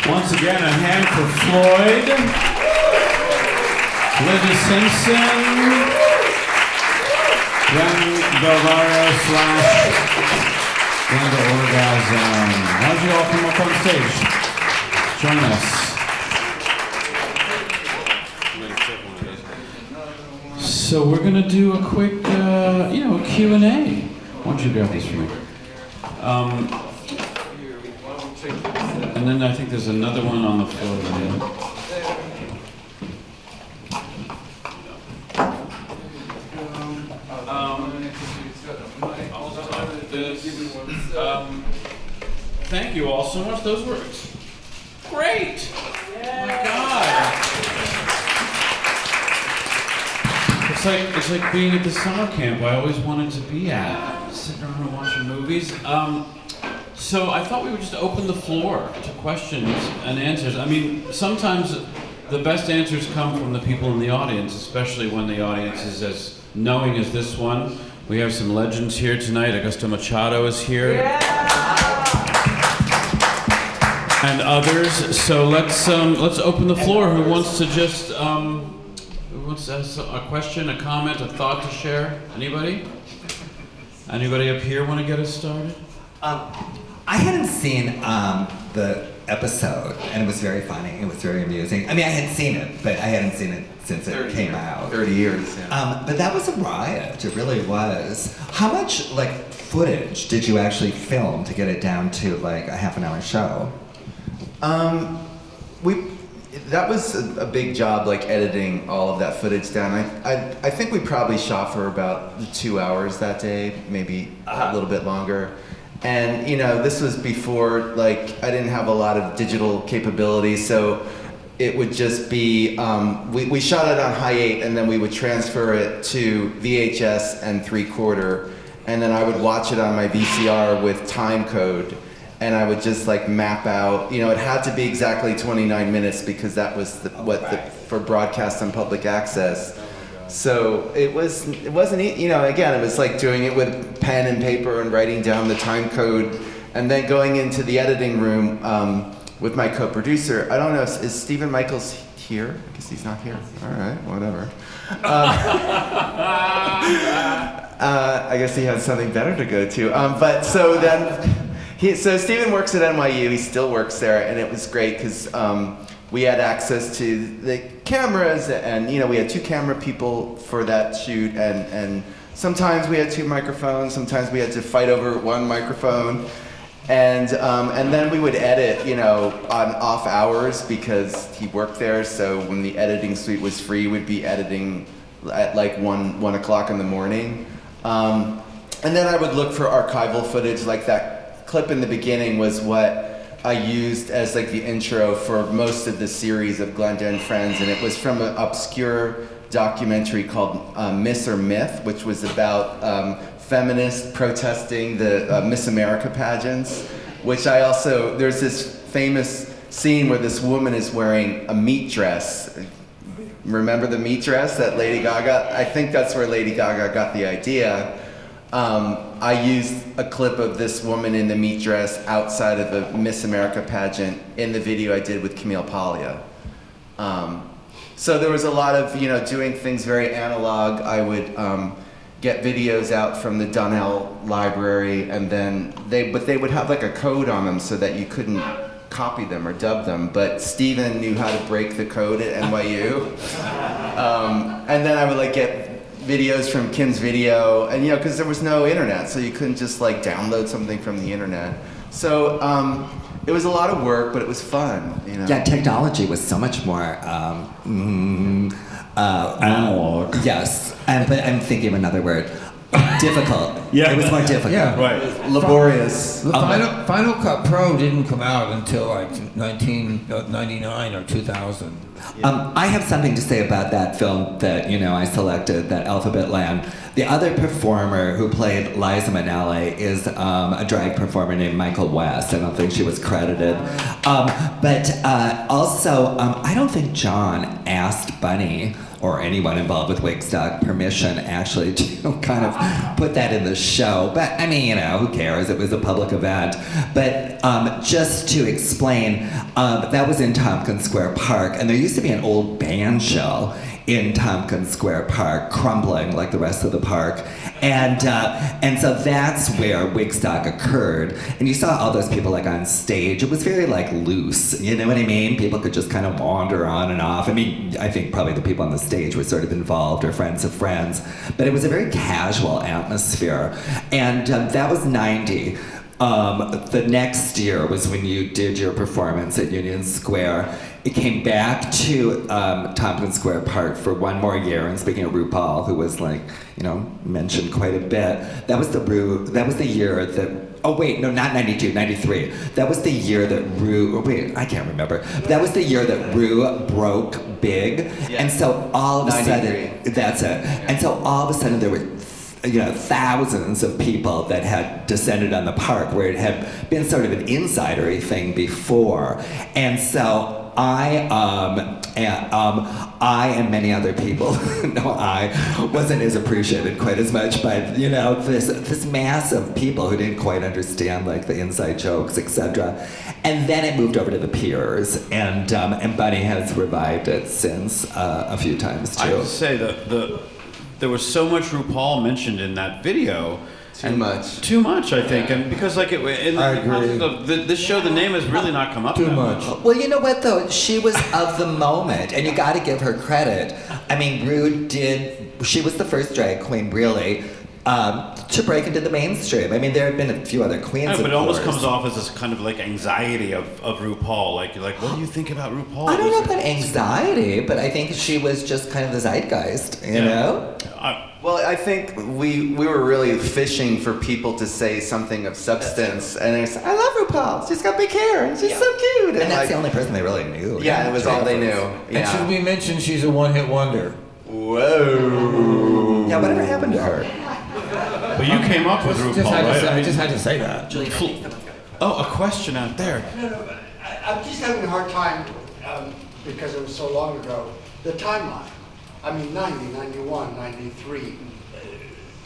Once again, a hand for Flloyd, Linda Simpson, Glennda Orgasm. Why don't you all come up on stage? Join us. So we're gonna do a quick, Q&A. Why don't you grab these for me? And then I think there's another one on the floor there. Thank you all so much. Those were great. Oh my God. It's like being at the summer camp I always wanted to be at, sitting around and watching movies. So I thought we would just open the floor to questions and answers. I mean, sometimes the best answers come from the people in the audience, especially when the audience is as knowing as this one. We have some legends here tonight. Augusto Machado is here. And others. So let's open the floor. Who wants to just who wants to ask a question, a comment, a thought to share? Anybody? Anybody up here want to get us started? I hadn't seen the episode, and it was very funny. It was very amusing. I mean, I had seen it, but I hadn't seen it since it came out. 30 years, yeah. But that was a riot. It really was. How much, footage did you actually film to get it down to, a half-an-hour show? That was a big job, editing all of that footage down. I think we probably shot for about 2 hours that day, maybe a little bit longer. And, this was before, I didn't have a lot of digital capability, so it would just be, we shot it on high 8, and then we would transfer it to VHS and 3/4, and then I would watch it on my VCR with time code, and I would just map out, it had to be exactly 29 minutes because that was for broadcast on public access. So it wasn't, again, it was like doing it with pen and paper and writing down the time code and then going into the editing room with my co-producer. I don't know, is Stephen Michaels here? I guess he's not here. All right, whatever. I guess he had something better to go to. But so then, so Stephen works at NYU, he still works there, and it was great because we had access to the cameras, and we had 2 camera people for that shoot, and sometimes we had 2 microphones, sometimes we had to fight over 1 microphone, and then we would edit, on off hours because he worked there. So when the editing suite was free, we'd be editing at 1 o'clock in the morning, and then I would look for archival footage. That clip in the beginning was what I used as the intro for most of the series of Glennda and Friends, and it was from an obscure documentary called Miss or Myth, which was about feminists protesting the Miss America pageants, which there's this famous scene where this woman is wearing a meat dress. Remember the meat dress that Lady Gaga? I think that's where Lady Gaga got the idea. I used a clip of this woman in the meat dress outside of a Miss America pageant in the video I did with Camille Paglia. So there was a lot of, doing things very analog. I would get videos out from the Donnell Library, and then they would have a code on them so that you couldn't copy them or dub them, but Steven knew how to break the code at NYU. And then I would get videos from Kim's Video, and because there was no internet, so you couldn't just download something from the internet. So it was a lot of work, but it was fun. Yeah, technology was so much more analog. Yes, but I'm thinking of another word. Difficult. Yeah, it was more difficult. Yeah, right. Laborious. The Final Cut Pro didn't come out until 1999 or 2000. I have something to say about that film that I selected, that Alphabet Land. The other performer who played Liza Minnelli is a drag performer named Michael West. I don't think she was credited. But also, I don't think John asked Bunny or anyone involved with Wigstock permission actually to kind of put that in the show. But I mean, who cares? It was a public event. But just to explain, that was in Tompkins Square Park, and there used to be an old band shell in Tompkins Square Park, crumbling like the rest of the park. And so that's where Wigstock occurred. And you saw all those people like on stage. It was very like loose, you know what I mean? People could just kind of wander on and off. I mean, I think probably the people on the stage were sort of involved or friends of friends. But it was a very casual atmosphere. And that was 90. The next year was when you did your performance at Union Square. It came back to Tompkins Square Park for one more year. And speaking of RuPaul, who was like, mentioned quite a bit, that was the year that. Oh wait, no, not 92, 93. That was the year that I can't remember. That was the year that Ru broke big, and so all of a sudden, that's it. And so all of a sudden there were. Thousands of people that had descended on the park where it had been sort of an insidery thing before. And so I and many other people, I wasn't as appreciated quite as much by, this mass of people who didn't quite understand like the inside jokes, etc. And then it moved over to the Piers, and Bunny has revived it since a few times too. I have to say that there was so much RuPaul mentioned in that video. Too much, I think, and because like I agree. This show, the name has really not come up too much. Well, you know what though, she was of the moment, and you got to give her credit. I mean, she was the first drag queen really to break into the mainstream. I mean, there have been a few other queens. Yeah, but it almost comes off as this kind of like anxiety of RuPaul. Like, what do you think about RuPaul? I don't know about anxiety, but I think she was just kind of the zeitgeist, you know? Well, I think we were really fishing for people to say something of substance, and it's, I love RuPaul. She's got big hair, and she's so cute. And that's the only person they really knew. Yeah, it was all they knew. Yeah. And should we mention she's a one-hit wonder? Whoa. Yeah, whatever happened to her? But you came up with RuPaul, right? I just had to say that. Oh, a question out there. No, I'm just having a hard time, because it was so long ago, the timeline. I mean, 90, 91, 93,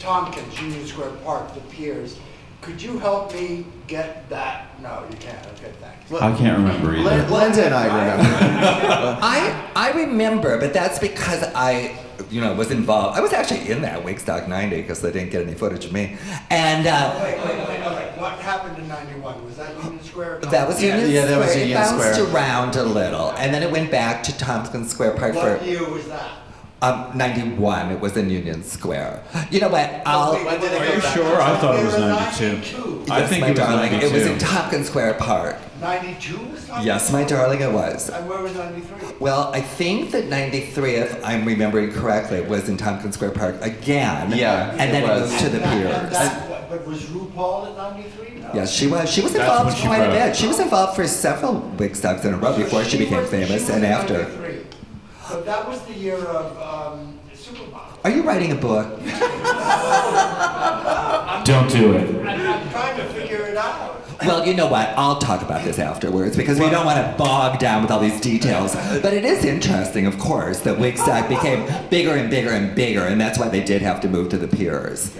Tompkins, Union Square Park, the Piers. Could you help me get that? No, you can't. Okay, thanks. I can't remember either. Linda and I remember. I remember, but that's because I was involved. I was actually in that Wigstock 90 because they didn't get any footage of me. And wait. What happened in 91? Was that Union Square? That was Union Square. Yeah, that was Union Square. It bounced around a little, and then it went back to Tompkins Square Park for. What year was that? 91, it was in Union Square. You know what, Are you sure? I thought it was 92. I think it was 92. It was in Tompkins Square Park. 92 was Tompkins? Yes, my darling, it was. And where was 93? Well, I think that 93, if I'm remembering correctly, was in Tompkins Square Park again. Yeah, and then it moved to the Piers. But was RuPaul at 93? No. Yes, she was. She was involved quite a bit. She was involved for several Wigstocks in a row before she became famous and after. 93. So that was the year of Supermodel. Are you writing a book? Don't do it. I'm trying to figure it out. Well, you know what? I'll talk about this afterwards because we don't want to bog down with all these details. But it is interesting, of course, that Wigstock became bigger and bigger and bigger, and that's why they did have to move to the Piers.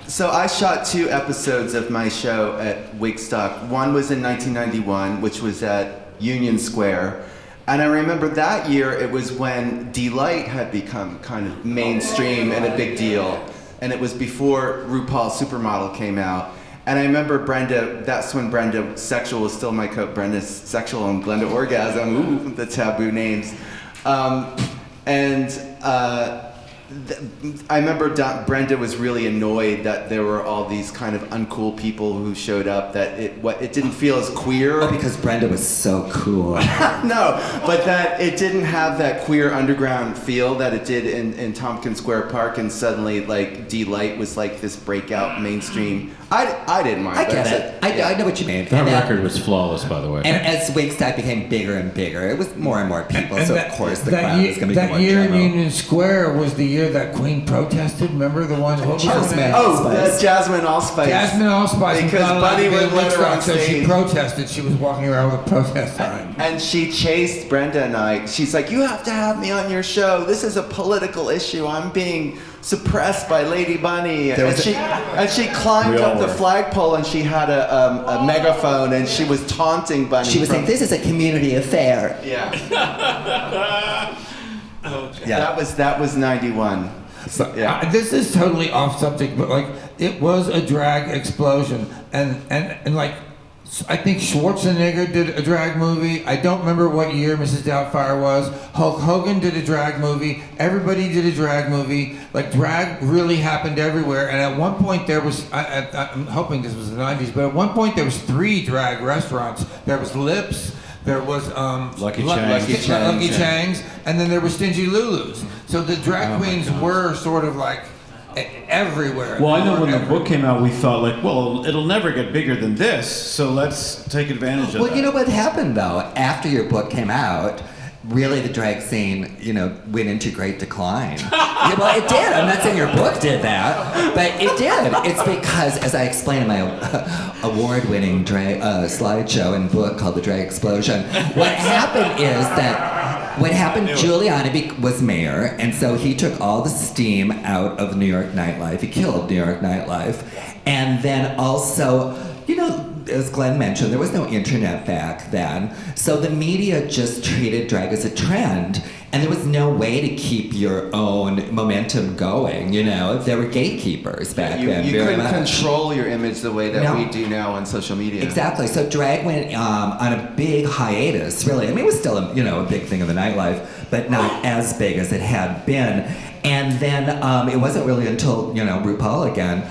So I shot 2 episodes of my show at Wigstock. One was in 1991, which was at Union Square. And I remember that year, it was when Delight had become kind of mainstream and a big deal. And it was before RuPaul Supermodel came out. And I remember Brenda, that's when Brenda Sexual was still my Brenda's Sexual and Glennda Orgasm, ooh, the taboo names. I remember Brenda was really annoyed that there were all these kind of uncool people who showed up, that it didn't feel as queer. Oh, because Brenda was so cool. No, but that it didn't have that queer underground feel that it did in Tompkins Square Park, and suddenly like Delight was like this breakout mainstream. I didn't mind. I get it. I know what you mean. That record was flawless, by the way. And as Wigstock became bigger and bigger, it was more and more people, so of course the crowd was going to be more That year in general. Union Square was the year year that Queen protested. Remember the one? What was her name? Jasmine Allspice. Jasmine Allspice. Because Bunny wouldn't let her on So she stage. protested. She was walking around with a protest sign. And she chased Brenda and I. She's like, you have to have me on your show. This is a political issue. I'm being suppressed by Lady Bunny. And she climbed up the flagpole and she had a megaphone and she was taunting Bunny. She was saying, this is a community affair. Yeah. That was 91. So, this is totally off subject, but like it was a drag explosion, and like I think Schwarzenegger did a drag movie. I don't remember what year Mrs. Doubtfire was. Hulk Hogan did a drag movie. Everybody did a drag movie. Like drag really happened everywhere. And at one point there was, I'm hoping this was the 90s, but at one point there was 3 drag restaurants. There was Lips. There was Lucky Chang's, and then there were Stingy Lulu's. So the drag queens were sort of like everywhere. Well, I know when the book came out, we thought like, well, it'll never get bigger than this, so let's take advantage of that. Well, you know what happened though? After your book came out, really the drag scene, went into great decline. Yeah, well, it did. I'm not saying your book did that, but it did. It's because, as I explained in my award-winning drag slideshow and book called The Drag Explosion, what happened is that Giuliani was mayor, and so he took all the steam out of New York nightlife. He killed New York nightlife. And then also, as Glenn mentioned, there was no internet back then. So the media just treated drag as a trend, and there was no way to keep your own momentum going, There were gatekeepers back then. You very couldn't much. control your image the way that we do now on social media. Exactly. So drag went on a big hiatus, really. I mean, it was still a big thing in the nightlife, but not as big as it had been. And then it wasn't really until, RuPaul again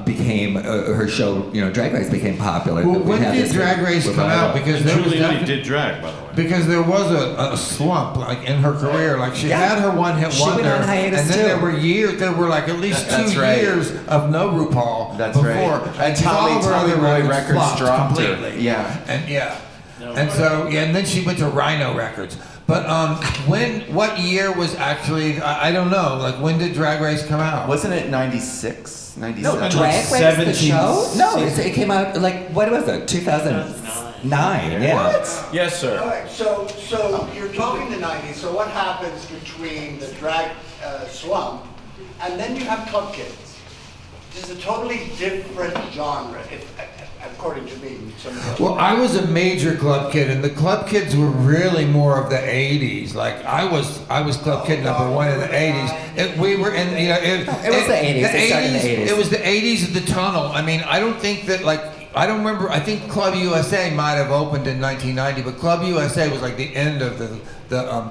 became, her show, Drag Race became popular. Well, when did Drag Race come out? Because there was Juliani did drag, by the way. Because there was a slump, like in her career. Like she had her one-hit wonder, went on hiatus and then too. there were years. There were like at least 2 years of no RuPaul. That's before. right. And all of her other Tommy Boy Records flopped dropped her. completely. Yeah. And so and then she went to Rhino Records. But what year was actually? I don't know. Like when did Drag Race come out? Wasn't it 96, 97? No, Drag Race, the show? No, it came out like, what was it, 2009? Yeah. What? Yes, sir. All right, so you're talking the 90s, so what happens between the drag slump and then you have Club Kids? This is a totally different genre, according to me. Well, I was a major club kid, and the club kids were really more of the '80s. Like I was club kid number 1 in the '80s. We were in, it was the '80s. It started in the '80s. It was the '80s of the tunnel. I mean, I don't think that I don't remember. I think Club USA might have opened in 1990, but Club USA was like the end of the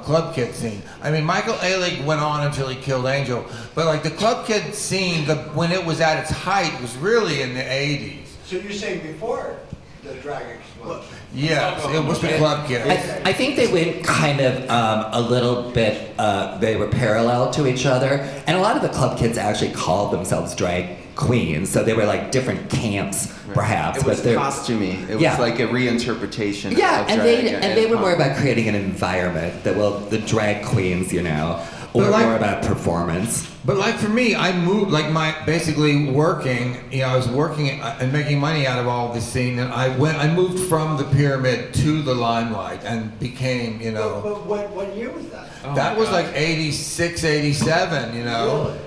club kid scene. I mean, Michael Ehrlich went on until he killed Angel, but like the club kid scene, when it was at its height, was really in the '80s. So you're saying before the drag explosion? Yes, it was the club kid. I think they went kind of a little bit, they were parallel to each other. And a lot of the club kids actually called themselves drag queens. So they were like different camps, perhaps. It was but costumey. It was like a reinterpretation of and drag. they were more about creating an environment that, the drag queens, or more about performance. But like for me, I moved, basically working, I was working and making money out of all this scene, and I moved from the Pyramid to the Limelight and became, But what year was that? That was like 86, 87, Really?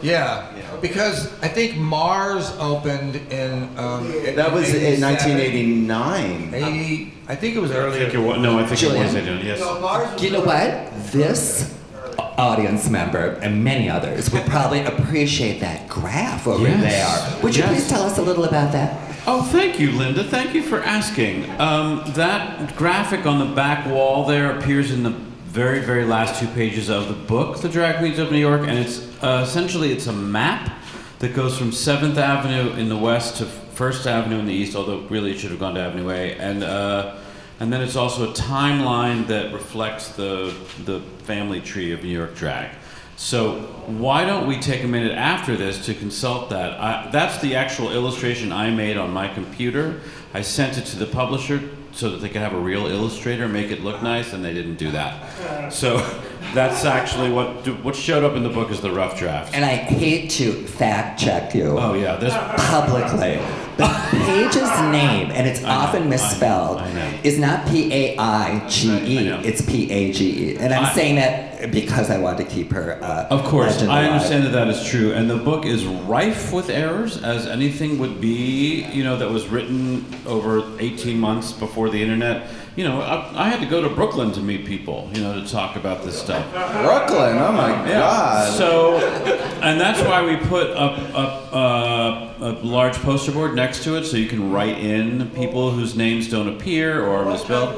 Yeah, because I think Mars opened in. That was in 1989. 80, I think it was earlier. I think it was 89, yes. No, Mars You know what? This audience member and many others would probably appreciate that graph over there. Would you please tell us a little about that? Oh, thank you, Linda. Thank you for asking. That graphic on the back wall there appears in the very, very last 2 pages of the book, The Drag Queens of New York, and it's essentially it's a map that goes from 7th Avenue in the west to 1st Avenue in the east, although really it should have gone to Avenue A, and then it's also a timeline that reflects the family tree of New York drag. So why don't we take a minute after this to consult that? That's the actual illustration I made on my computer. I sent it to the publisher so that they could have a real illustrator make it look nice, and they didn't do that. So that's actually what showed up in the book is the rough draft. And I hate to fact check you. Oh yeah, this publicly. But Paige's name, and it's often misspelled, is not P-A-I-G-E, it's P-A-G-E. And I'm saying that because I want to keep her Of course, legend I alive. understand that is true, and the book is rife with errors, as anything would be, that was written over 18 months before the internet. I had to go to Brooklyn to meet people, to talk about this stuff. Brooklyn, oh my God. So, and that's why we put a large poster board next to it, so you can write in people whose names don't appear or are misspelled.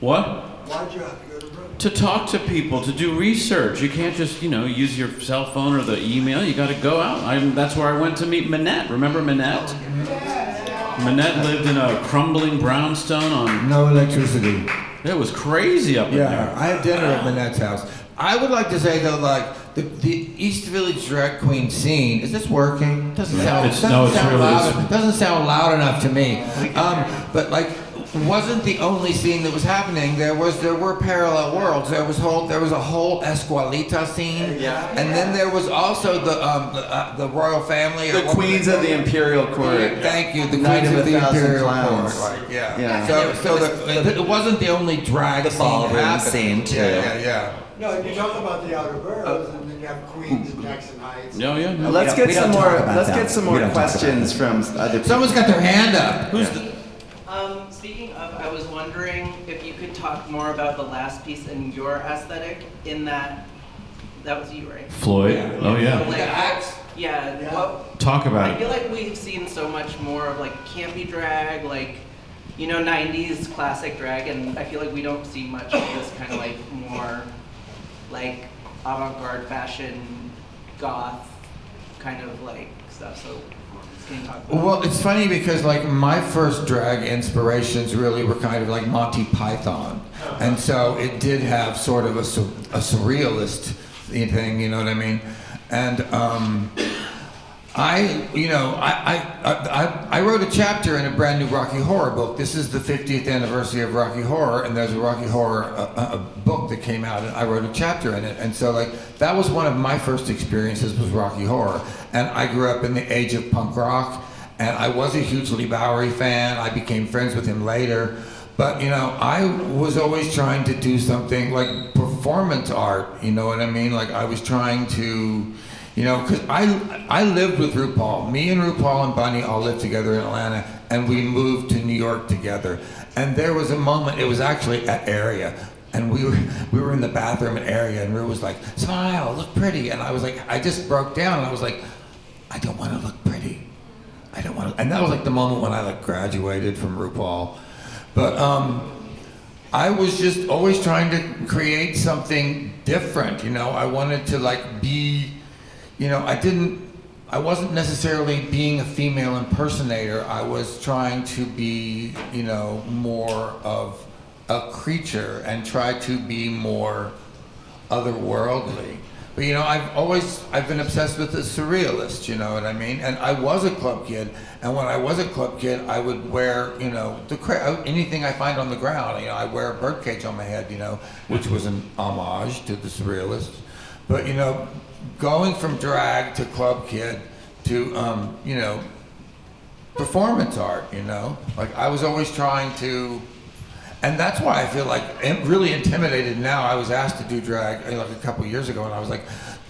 What? Why'd you have to go to Brooklyn? To talk to people, to do research. You can't just, use your cell phone or the email. You got to go out. That's where I went to meet Minette. Remember Minette? Minette lived in a crumbling brownstone on... No electricity. It was crazy up in there. Yeah, I had dinner at Minette's house. I would like to say though, like the East Village drag queen scene. Is this working? Doesn't sound loud enough to me. But like, wasn't the only scene that was happening. There were parallel worlds. There was a whole Esqualita scene, and then there was also the royal family. The queens of the imperial court. Thank you, the Night queens of the 1,000 imperial clowns. court. Like, Yeah. It wasn't the only drag The scene ballroom happening. scene, too. Yeah. No, you talk about the outer boroughs, and then you have Queens and Jackson Heights. No. Let's get some more questions from other people. Someone's got their hand up. Speaking of, I was wondering if you could talk more about the last piece and your aesthetic in that was you, right? Flloyd? Oh, yeah. Talk about I feel it. like we've seen so much more of like campy drag, like, 90s classic drag, and I feel like we don't see much of this kind of like more like avant-garde fashion, goth kind of like stuff. So can you talk about Well, it's funny because like my first drag inspirations really were kind of like Monty Python, and so it did have sort of a surrealist thing, you know what I mean? And I wrote a chapter in a brand new Rocky Horror book. This is the 50th anniversary of Rocky Horror, and there's a Rocky Horror a book that came out, and I wrote a chapter in it. And so like that was one of my first experiences was Rocky Horror. And I grew up in the age of punk rock, and I was a huge Lee Bowery fan. I became friends with him later. But I was always trying to do something like performance art, you know what I mean? Like I was trying to, because I lived with RuPaul. Me and RuPaul and Bunny all lived together in Atlanta, and we moved to New York together. And there was a moment, it was actually at Area, and we were in the bathroom at Area, and Ru was like, smile, look pretty. And I was like, I just broke down, and I was like, I don't want to look pretty. I don't want to. And that was like the moment when I like graduated from RuPaul. But I was just always trying to create something different, I wanted to like be, I wasn't necessarily being a female impersonator. I was trying to be, more of a creature and try to be more otherworldly. But I've been obsessed with the surrealist, you know what I mean? And I was a club kid, and when I was a club kid, I would wear, anything I find on the ground. I wear a birdcage on my head, which was an homage to the surrealists. But going from drag to club kid to performance art, like I was always trying to. And that's why I feel like I'm really intimidated now. I was asked to do drag like a couple years ago, and I was like,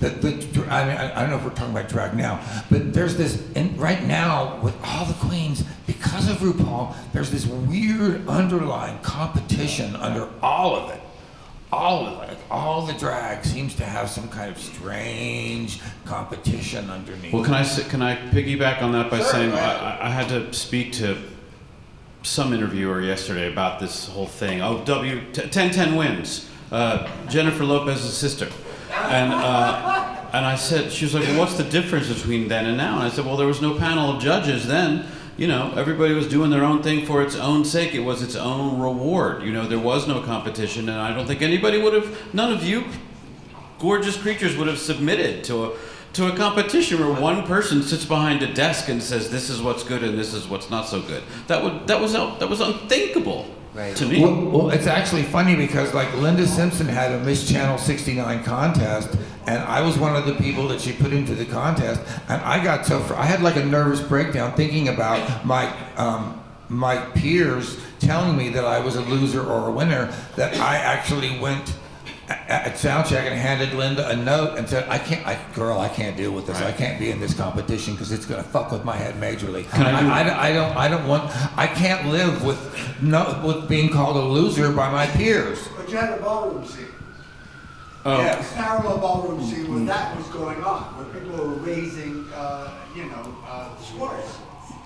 I don't know if we're talking about drag now, but there's this, and right now with all the queens, because of RuPaul, there's this weird underlying competition under all of it. Like all the drag seems to have some kind of strange competition underneath. Well, can I piggyback on that by saying I had to speak to some interviewer yesterday about this whole thing. 10-10 wins. Jennifer Lopez's sister. And I said, she was like, well, what's the difference between then and now? And I said, well, there was no panel of judges then. Everybody was doing their own thing for its own sake. It was its own reward. There was no competition, and I don't think anybody none of you gorgeous creatures would have submitted to to a competition where one person sits behind a desk and says, "This is what's good and this is what's not so good." That was unthinkable to me. Well, it's actually funny because like Linda Simpson had a Miss Channel 69 contest, and I was one of the people that she put into the contest, and I had like a nervous breakdown thinking about my peers telling me that I was a loser or a winner, that I actually went at soundcheck and handed Linda a note and said, I can't deal with this. Right. I can't be in this competition because it's going to fuck with my head majorly. I can't live with being called a loser by my peers. But you had a ballroom scene. Oh. Yes. Parallel ballroom scene where that was going on, where people were raising, scores.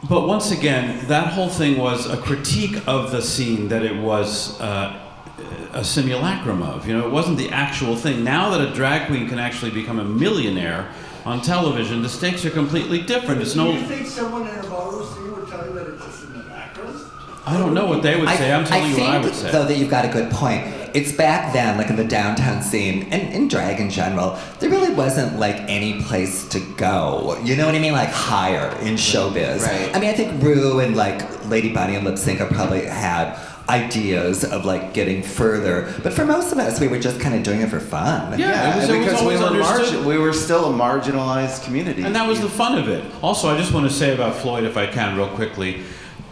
But once again, that whole thing was a critique of the scene that it was a simulacrum of. It wasn't the actual thing. Now that a drag queen can actually become a millionaire on television, the stakes are completely different. Do you think someone in a ballroom scene would tell you that it's a simulacrum? I don't know what they would say. I'm telling you what I would say. I think, though, that you've got a good point. It's back then, like in the downtown scene, and in drag in general, there really wasn't like any place to go. You know what I mean? Like higher in showbiz. Right. I mean, I think Rue and like Lady Bunny and Lip Sync probably had ideas of like getting further, but for most of us, we were just kind of doing it for fun. Yeah, because we were still a marginalized community. And that was the fun of it. Also, I just want to say about Flloyd, if I can, real quickly.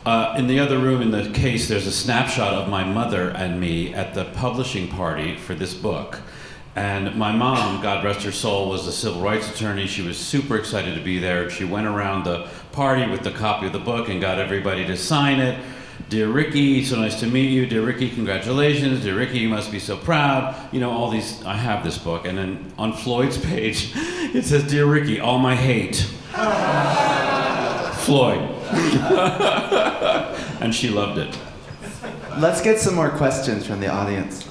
In the other room in the case, there's a snapshot of my mother and me at the publishing party for this book. And my mom, God rest her soul, was a civil rights attorney. She was super excited to be there. She went around the party with the copy of the book and got everybody to sign it. Dear Ricky, so nice to meet you. Dear Ricky, congratulations. Dear Ricky, you must be so proud. All these, I have this book. And then on Floyd's page, it says, Dear Ricky, all my hate. Flloyd. And she loved it. Let's get some more questions from the audience.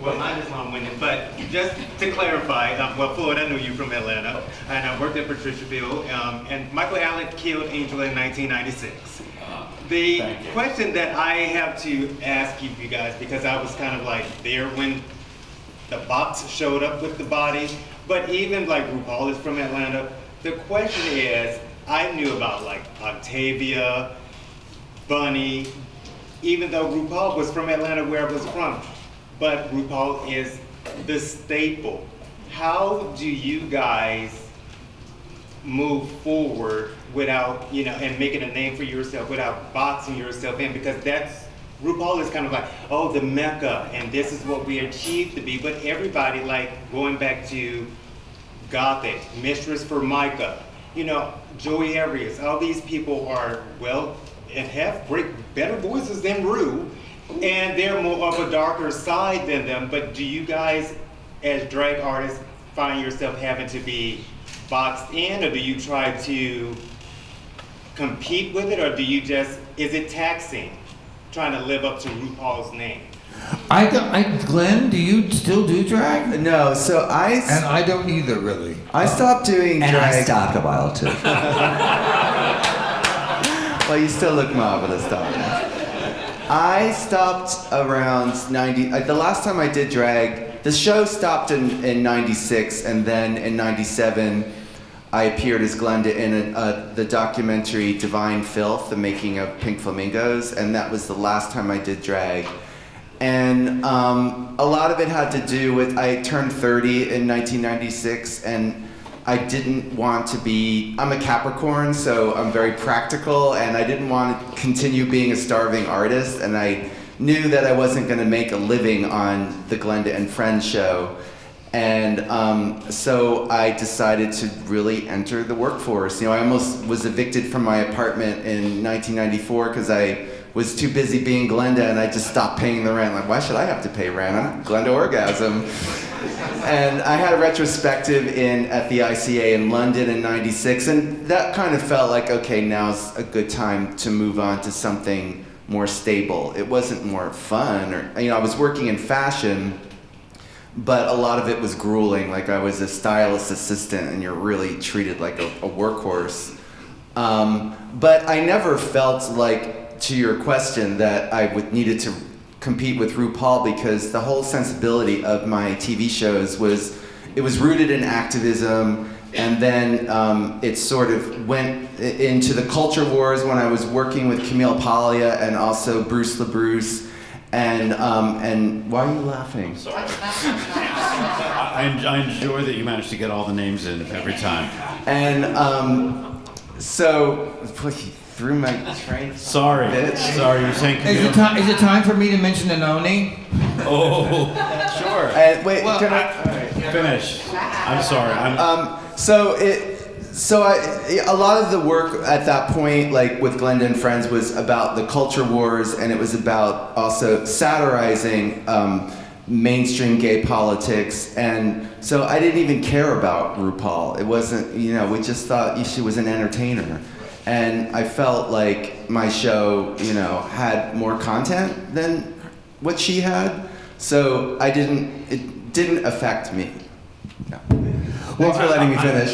Well, mine is long-winded, but just to clarify, Flloyd, I knew you from Atlanta, and I worked at Patriciaville, and Michael Allen killed Angela in 1996. The question that I have to ask you guys, because I was kind of like there when the box showed up with the body, but even like RuPaul is from Atlanta, the question is, I knew about like Octavia, Bunny, even though RuPaul was from Atlanta where I was from. But RuPaul is the staple. How do you guys move forward without, and making a name for yourself without boxing yourself in? Because RuPaul is kind of like, oh, the Mecca, and this is what we achieved to be. But everybody, like going back to Gothic, Mistress Formica, Joey Arias, all these people are, and have better voices than Ru. And they're more of a darker side than them, but do you guys, as drag artists, find yourself having to be boxed in, or do you try to compete with it, or is it taxing, trying to live up to RuPaul's name? Glenn, do you still do drag? No, and I don't either, really. I stopped doing drag. And I stopped a while, too. Well, you still look marvelous, darling. I stopped around 90. The last time I did drag, the show stopped in 96, and then in 97, I appeared as Glennda in the documentary Divine Filth, the making of Pink Flamingos, and that was the last time I did drag. And a lot of it had to do with, I turned 30 in 1996, and I didn't want to be, I'm a Capricorn, so I'm very practical, and I didn't want to continue being a starving artist, and I knew that I wasn't going to make a living on the Glennda and Friends show. And so I decided to really enter the workforce. I almost was evicted from my apartment in 1994 because I was too busy being Glennda, and I just stopped paying the rent. Like, why should I have to pay rent? I'm Glennda Orgasm. And I had a retrospective at the ICA in London in 96, and that kind of felt like, okay, now's a good time to move on to something more stable. It wasn't more fun, I was working in fashion, but a lot of it was grueling. Like, I was a stylist assistant, and you're really treated like a workhorse. But I never felt like, to your question, that I needed to compete with RuPaul, because the whole sensibility of my TV shows was, it was rooted in activism, and then it sort of went into the culture wars when I was working with Camille Paglia and also Bruce LaBruce. And why are you laughing? Sorry. I enjoy that you managed to get all the names in every time. And so, boy, he threw my train. Sorry. Bitch. Sorry, you're saying Camille. Is it time for me to mention Anoni? Oh, sure. Wait, well, can I finish? I'm sorry. A lot of the work at that point, like with Glennda and Friends, was about the culture wars, and it was about also satirizing mainstream gay politics. And so I didn't even care about RuPaul. It wasn't, we just thought she was an entertainer. And I felt like my show, had more content than what she had. So it didn't affect me. No. Thanks for letting me finish.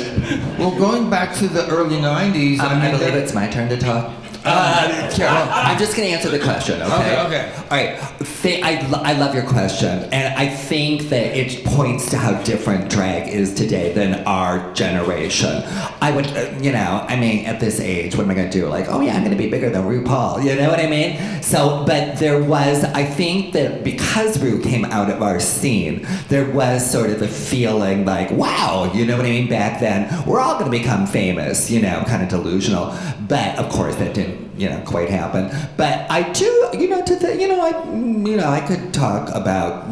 Well, going back to the early 90s... I believe it's my turn to talk. I'm just going to answer the question, okay? Okay. All right. I love your question, and I think that it points to how different drag is today than our generation. I would, at this age, what am I going to do? Like, oh yeah, I'm going to be bigger than RuPaul, you know what I mean? So, but I think that because Ru came out of our scene, there was sort of a feeling like, wow, you know what I mean? Back then, we're all going to become famous, kind of delusional. But of course, that didn't, quite happen. But I do, I could talk about,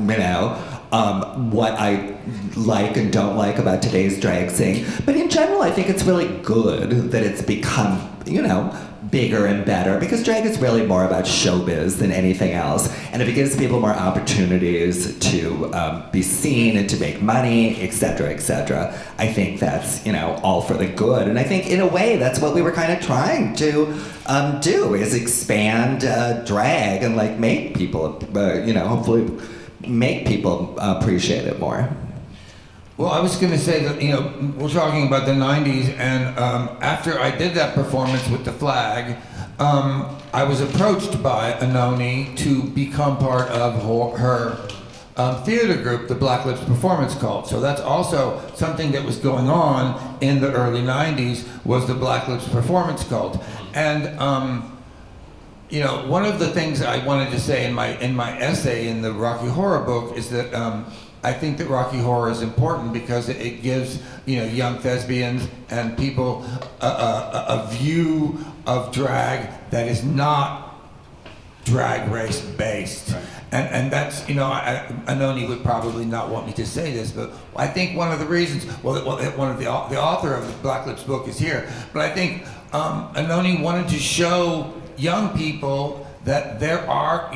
what I like and don't like about today's drag scene. But in general, I think it's really good that it's become, bigger and better, because drag is really more about showbiz than anything else. And if it gives people more opportunities to be seen and to make money, et cetera, I think that's, all for the good. And I think in a way that's what we were kind of trying to do, is expand drag and like make people, hopefully make people appreciate it more. Well, I was going to say that, we're talking about the 90s, and after I did that performance with the flag, I was approached by Anoni to become part of her theater group, the Black Lips Performance Cult. So that's also something that was going on in the early 90s, was the Black Lips Performance Cult. And, one of the things I wanted to say in my essay in the Rocky Horror book is that I think that Rocky Horror is important because it gives young thespians and people a view of drag that is not drag race based. Right. And that's, Anoni would probably not want me to say this, but I think one of the reasons, the author of the Black Lips book is here, but I think Anoni wanted to show young people that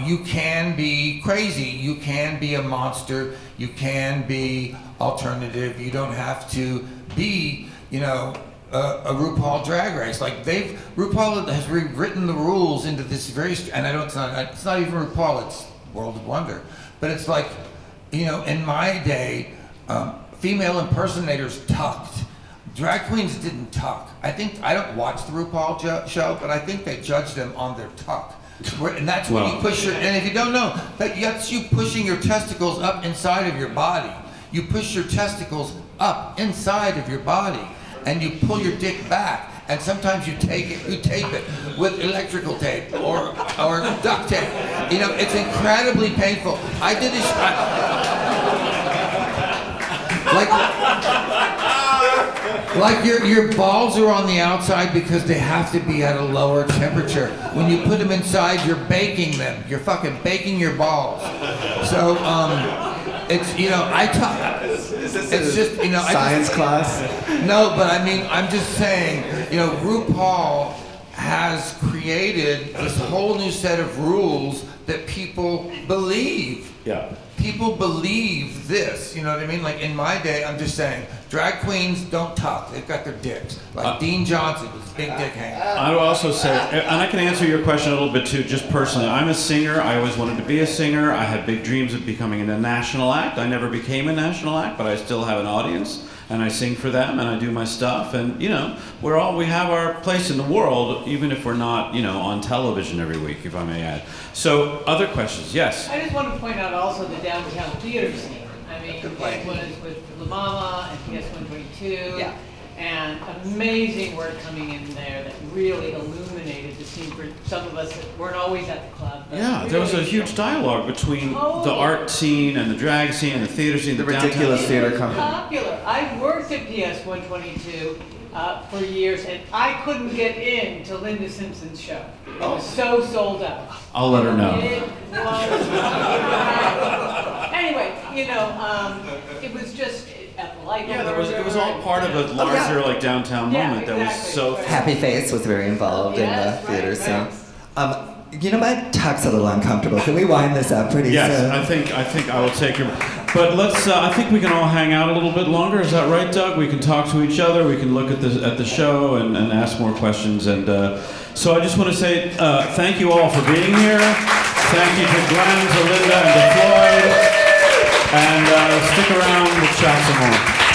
you can be crazy, you can be a monster, you can be alternative, you don't have to be, a RuPaul Drag Race. Like RuPaul has rewritten the rules into this and it's not even RuPaul, it's World of Wonder. But it's like, in my day, female impersonators tucked. Drag queens didn't tuck. I don't watch the RuPaul show, but I think they judge them on their tuck. And that's when you push and if you don't know, that's you pushing your testicles up inside of your body. You push your testicles up inside of your body, and you pull your dick back. And sometimes you tape it with electrical tape or duct tape. It's incredibly painful. I did this. Like your balls are on the outside because they have to be at a lower temperature. When you put them inside, you're baking them. You're fucking baking your balls. So it's science class? No, but I'm just saying, RuPaul has created this whole new set of rules that people believe. Yeah. People believe this, you know what I mean? Like in my day, I'm just saying, drag queens don't tuck. They've got their dicks. Like Dean Johnson was a big dick hanger. I would also say, and I can answer your question a little bit too, just personally. I'm a singer. I always wanted to be a singer. I had big dreams of becoming a national act. I never became a national act, but I still have an audience. And I sing for them, and I do my stuff, and we have our place in the world, even if we're not, on television every week, if I may add. So, other questions? Yes. I just want to point out also the downtown theater scene. I I mean, Good play. it was with La Mama and PS122. Yeah. And amazing work coming in there that really illuminated the scene for some of us that weren't always at the club. but Yeah, there was a really huge dialogue between the Totally. art scene and the drag scene and the theater scene. The downtown ridiculous scene. theater company. popular. I worked at PS122 for years, and I couldn't get in to Linda Simpson's show. It was so sold out. I'll let her know. It was. Anyway, it was just at the light. Yeah, it was all part of a larger like downtown Yeah, moment that was so. Happy Face was very involved Yes, in the theater right. scene. You know, my talk's a little uncomfortable. Can we wind this up pretty Yes, soon? I think I will take your. But let's. I think we can all hang out a little bit longer. Is that right, Doug? We can talk to each other. We can look at the show and ask more questions. And so I just want to say thank you all for being here. Thank you to Glenn, to Linda, and to Flloyd. And stick around. We'll chat some more.